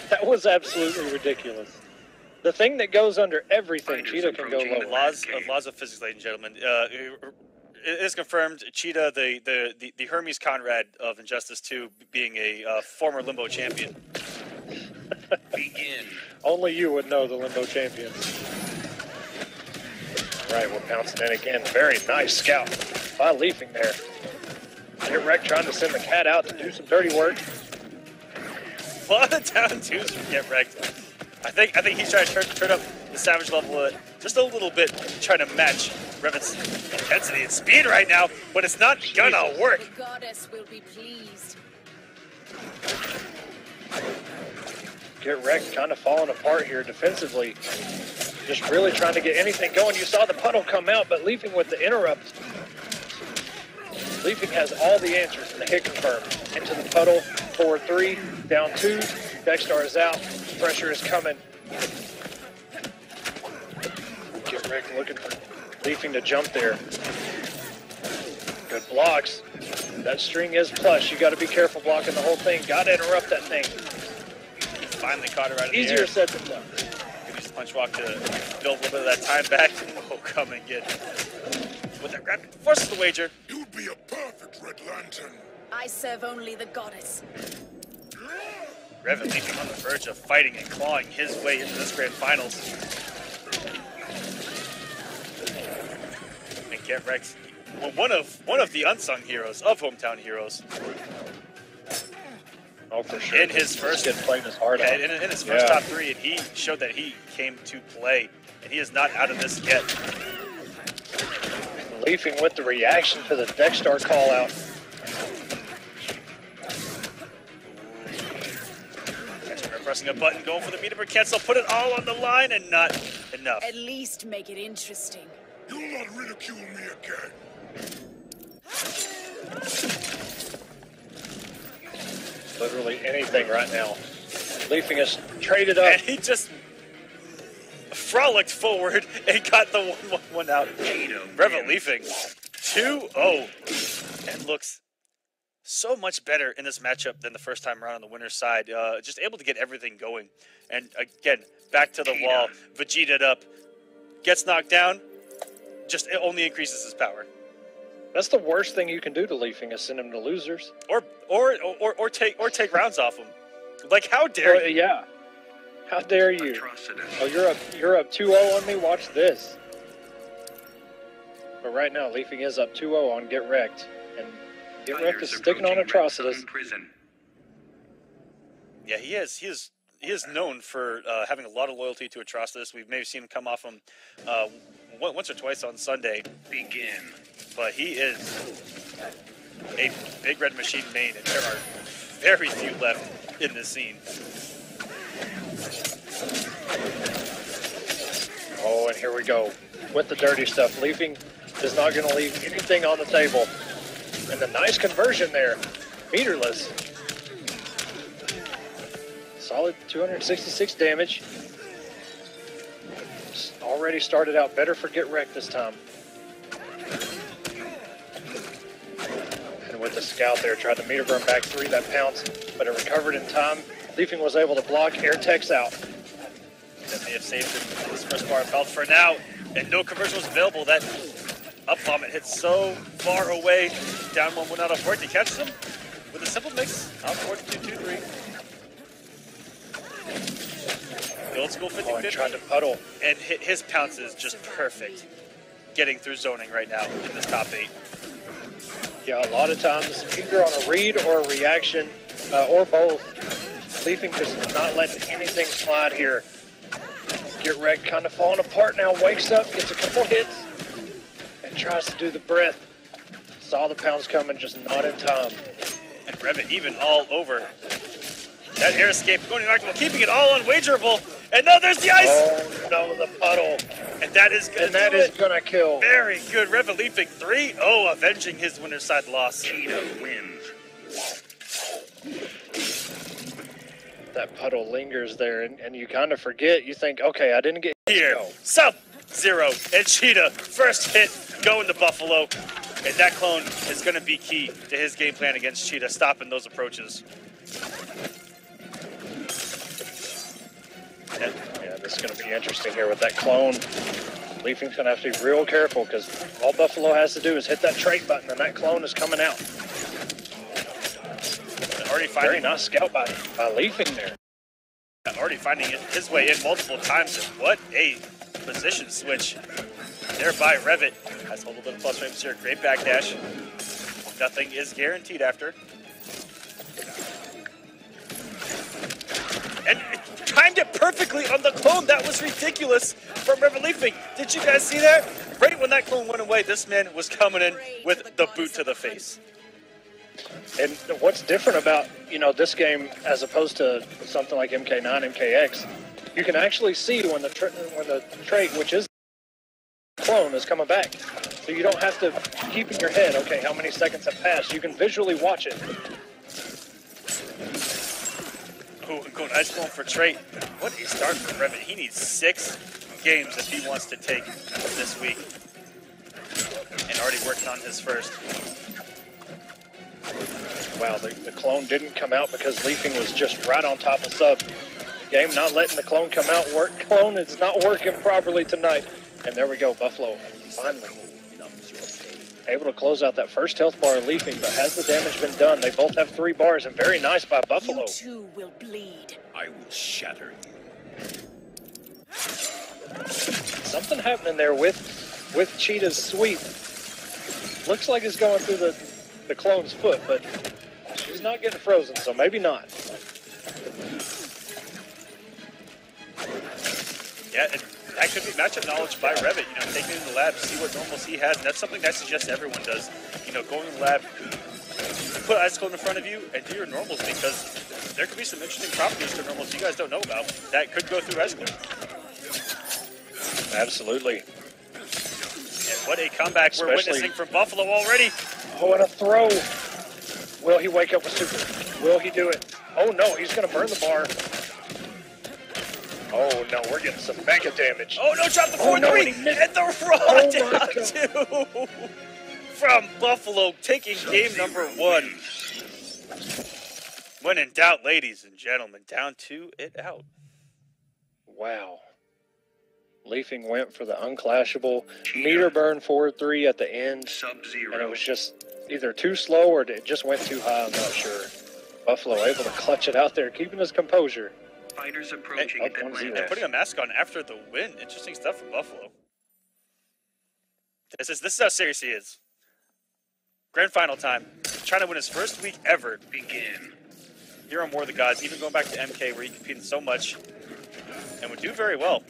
that was absolutely ridiculous. The thing that goes under everything, Cheetah can go lower. laws of physics, ladies and gentlemen. It is confirmed. Cheetah, the Hermes Conrad of Injustice 2, being a former Limbo champion. Begin. Only you would know the Limbo champions. Right, we're pouncing in again. Very nice scout by Leafing there. Get wrecked trying to send the cat out to do some dirty work. A lot of down 2s from Get Wrecked. I think he's trying to turn up the savage level just a little bit, trying to match Revet's intensity and speed right now, but it's not gonna work. The goddess will be pleased. Get wrecked, kind of falling apart here defensively. Just really trying to get anything going. You saw the puddle come out, but Leafing with the interrupt. Leafing has all the answers and the hit confirm. Into the puddle, 4-3, down 2. Dexstar is out. Pressure is coming. Get wrecked looking for Leafing to jump there. Good blocks. That string is plush. You got to be careful blocking the whole thing. Got to interrupt that thing. Finally caught her out of the air. Easier said than done. Use punch walk to build a little bit of that time back. Oh, come and get with that grab. Forces the wager. You'd be a perfect Red Lantern. I serve only the goddess. Revetleafing on the verge of fighting and clawing his way into this grand finals. And Get Wrecked, well, one of the unsung heroes of Hometown Heroes. Oh, for sure. In his first, playing his heart out. in his first top 3, and he showed that he came to play, and he is not out of this yet. Leafing with the reaction to the Dexstar call out. Pressing a button, going for the meter but cancel, put it all on the line, and not enough. At least make it interesting. You'll not ridicule me again. Literally anything right now. Leafing is traded up. And he just frolicked forward and got the 1-1 out. Revetleafing 2-0 and looks so much better in this matchup than the first time around on the winner's side. Just able to get everything going. And again, back to the wall. Vegeta up, gets knocked down. Just it only increases his power. That's the worst thing you can do to Leafing is send him to losers. Or take rounds off him. Like, how dare you? Yeah. How dare you? Oh, you're up 2-0 on me? Watch this. But right now, Leafing is up 2-0 on Get Wrecked. And Get Wrecked is sticking on Atrocitus. Yeah, he is known for having a lot of loyalty to Atrocitus. We've maybe seen him come off him once or twice on Sunday. Begin. But he is a big red machine main, and there are very few left in this scene. Oh, and here we go with the dirty stuff. Leafing is not going to leave anything on the table. And the nice conversion there. Meterless. Solid 266 damage. Already started out better for Get Wrecked this time. And with the scout there, tried to meter burn back 3, that pounce, but it recovered in time. Leafing was able to block, air techs out. That may have saved him this first bar of health for now, and no conversion was available. That up vomit hits so far away. Down 1-1 out of work. He catches him with a simple mix. Out forward 2-2-3. The old school 50-50. And tried to puddle. And his pounce is just perfect. Getting through zoning right now in this top 8. Yeah, a lot of times, either on a read or a reaction, or both. Leafing just not letting anything slide here. Get Red kind of falling apart now, wakes up, gets a couple hits, and tries to do the breath. Saw the pounds coming, just not in time. And Revet even all over. That air escape going inactive, keeping it all unwagerable. And now there's the ice! Oh no, the puddle. And that is gonna kill. Very good. Revetleafing 3-0, avenging his winner's side loss. Cheetah wins. That puddle lingers there, and you kind of forget. You think, okay, I didn't get Here, Sub-Zero and Cheetah, first hit going to Buffalo. And that clone is going to be key to his game plan against Cheetah, stopping those approaches. Yeah, this is going to be interesting here with that clone. Leafing's going to have to be real careful because all Buffalo has to do is hit that trait button, and that clone is coming out. Already Very finding, nice scout by Leafing there. already finding his way in multiple times. And what a position switch there by Revet. Has a little bit of plus frames here. Great backdash. Nothing is guaranteed after. And timed it perfectly on the clone. That was ridiculous from Revetleafing. Did you guys see that? Right when that clone went away, this man was coming in with the boot to the face. And what's different about, this game as opposed to something like MK9, MKX, you can actually see when the trait, which is clone, is coming back. So you don't have to keep in your head, okay, how many seconds have passed. You can visually watch it. Ooh, going ice clone for trait. What a start for Revet. He needs 6 games if he wants to take this week. And already working on his first. Wow, the clone didn't come out because Leafing was just right on top of Sub. The game not letting the clone come out. Clone is not working properly tonight. And there we go, Buffalo finally able to close out that first health bar of Leafing, but has the damage been done? They both have 3 bars, and very nice by Buffalo. You too will bleed. I will shatter you. Something happening there with Cheetah's sweep. Looks like it's going through the clone's foot, but she's not getting frozen, so maybe not. Yeah, that could be matchup knowledge by Revet, taking it in the lab, see what normals he has. And that's something that I suggest everyone does. Going in the lab, put ice clone in front of you and do your normals, because there could be some interesting properties to normals you guys don't know about that could go through ice clone. Absolutely. And what a comeback we're witnessing from Buffalo already. Oh, and a throw. Will he wake up with super? Will he do it? Oh no, he's going to burn the bar. Oh no, we're getting some mega damage. Oh no, drop the 4-3 and the raw down 2 from Buffalo, taking game number 1. When in doubt, ladies and gentlemen, down 2 it out. Wow. Leafing went for the unclashable meter burn 4-3 at the end. Sub-Zero. And it was just either too slow or it just went too high, I'm not sure. Buffalo able to clutch it out there, keeping his composure. Fighters approaching Up 1-0. And putting a mask on after the win. Interesting stuff from Buffalo. This is how serious he is. Grand final time. Trying to win his first week ever. Begin. Here are more of the guys, even going back to MK where he competed so much and would do very well.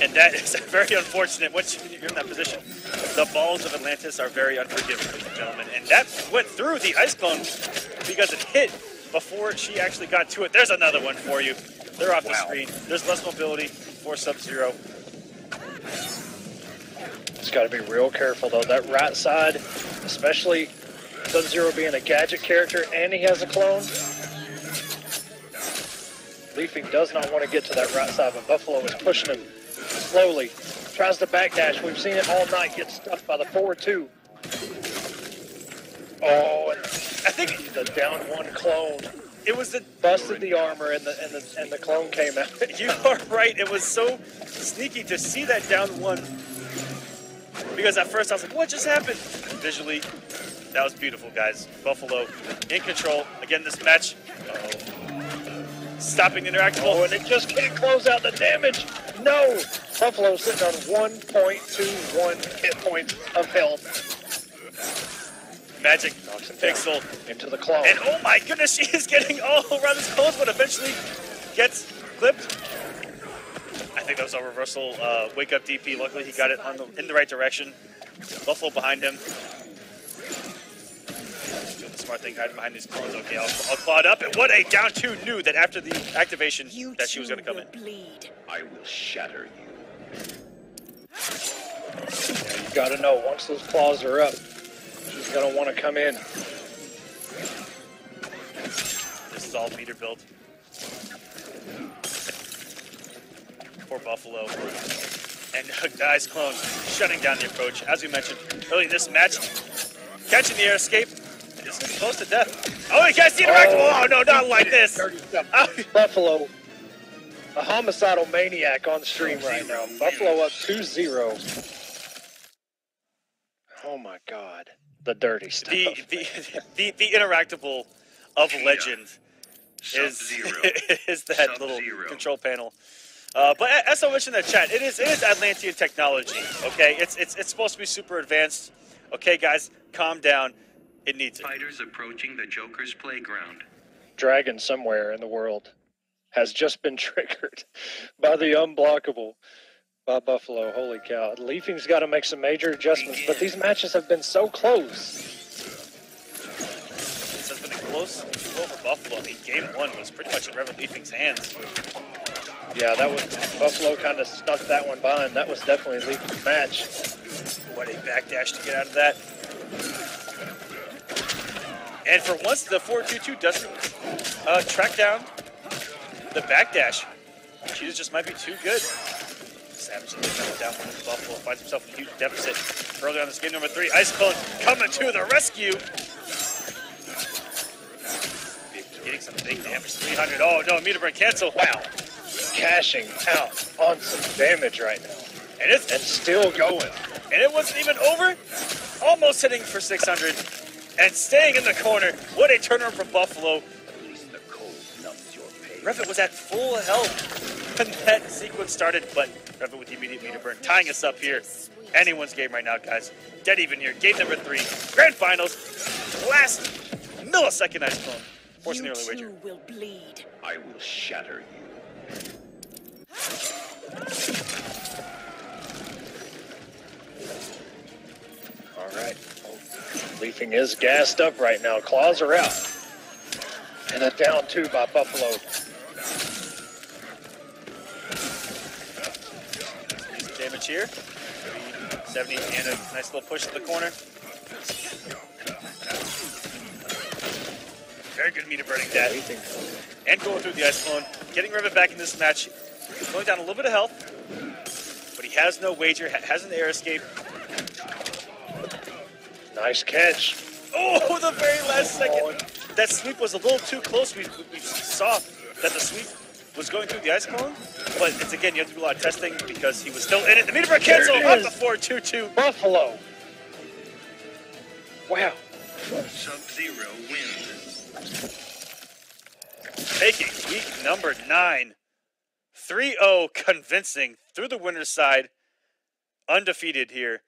And that is very unfortunate once you're in that position. The balls of Atlantis are very unforgiving, ladies and gentlemen. And that went through the ice clone because it hit before she actually got to it. There's another one for you. They're off the screen. There's less mobility for Sub-Zero. Just got to be real careful, though. That right side, especially Sub-Zero being a gadget character and he has a clone. Leafing does not want to get to that right side, but Buffalo is pushing him slowly. Tries to backdash. We've seen it all night. Gets stuck by the 4-2. Oh, and I think the down 1 clone. It was the busted the armor and the clone came out. You are right. It was so sneaky to see that down 1. Because at first I was like, what just happened? Visually, that was beautiful, guys. Buffalo in control. Again, this match. Stopping interactable. Oh, and it just can't close out the damage. No! Buffalo sitting on 1.21 hit points of health. Magic Knocks him down. Pixel. Into the claw. And oh my goodness, she is getting all around this close, but eventually gets clipped. I think that was a reversal wake up DP. Luckily, he got it in the right direction. Buffalo behind him. Doing the smart thing, hiding behind these clones. Okay, I'll claw it up. And what a down two knew that after the activation that she was going to come in. Bleed. I will shatter you. Yeah, you gotta know, once those claws are up, she's gonna want to come in. This is all meter built. Poor Buffalo. And Guy's clone shutting down the approach. As we mentioned early in this match, catching the air escape. This is close to death. Oh, you guys see the oh no, not like this. Buffalo, a homicidal maniac on stream right now. Buffalo up 2-0. Oh my God, the dirty stuff. The interactable of legend is that little control panel. But as I mentioned in the chat, it is Atlantean technology. Okay, it's supposed to be super advanced. Okay, guys, calm down. It needs it. Fighters approaching the Joker's playground. Dragon somewhere in the world has just been triggered by the unblockable by Buffalo. Holy cow. Leafing's got to make some major adjustments, but these matches have been so close. This has been a close goal for Buffalo. I mean, game one was pretty much in Revetleafing's hands. Yeah, that was Buffalo kind of snuck that one by, and that was definitely Leafing's match. What a backdash to get out of that. And for once, the 4-2-2 doesn't track down the backdash. She just might be too good. Savage down one of Buffalo, finds himself in a huge deficit early on this game number 3. Ice Clone coming to the rescue. Getting some big damage, 300. Oh no, meter burn cancel. Wow. Cashing out on some damage right now. And still going. And it wasn't even over. Almost hitting for 600. And staying in the corner. What a turnaround from Buffalo. At least the cold numbs your pain. Revet was at full health when that sequence started, but Revet with the immediate meter burn, tying us up here. Anyone's game right now, guys. Dead even here. Game number 3. Grand Finals. Last millisecond Ice Clone. Forcing the early wager. You will bleed. I will shatter you. All right. Leafing is gassed up right now. Claws are out. And a down 2 by Buffalo. Some damage here. 70 and a nice little push to the corner. Very good meter burning that. And going through the Ice Clone. Getting Revet back in this match. Going down a little bit of health. But he has no wager. Has an air escape. Nice catch. Oh, the very last second. That sweep was a little too close. We saw that the sweep was going through the Ice Clone. But it's again, you have to do a lot of testing because he was still in it. The meter burn cancel up the 4-2-2. Buffalo. Wow. Sub-Zero wins. Taking week number 9. 3-0 convincing through the winner's side. Undefeated here.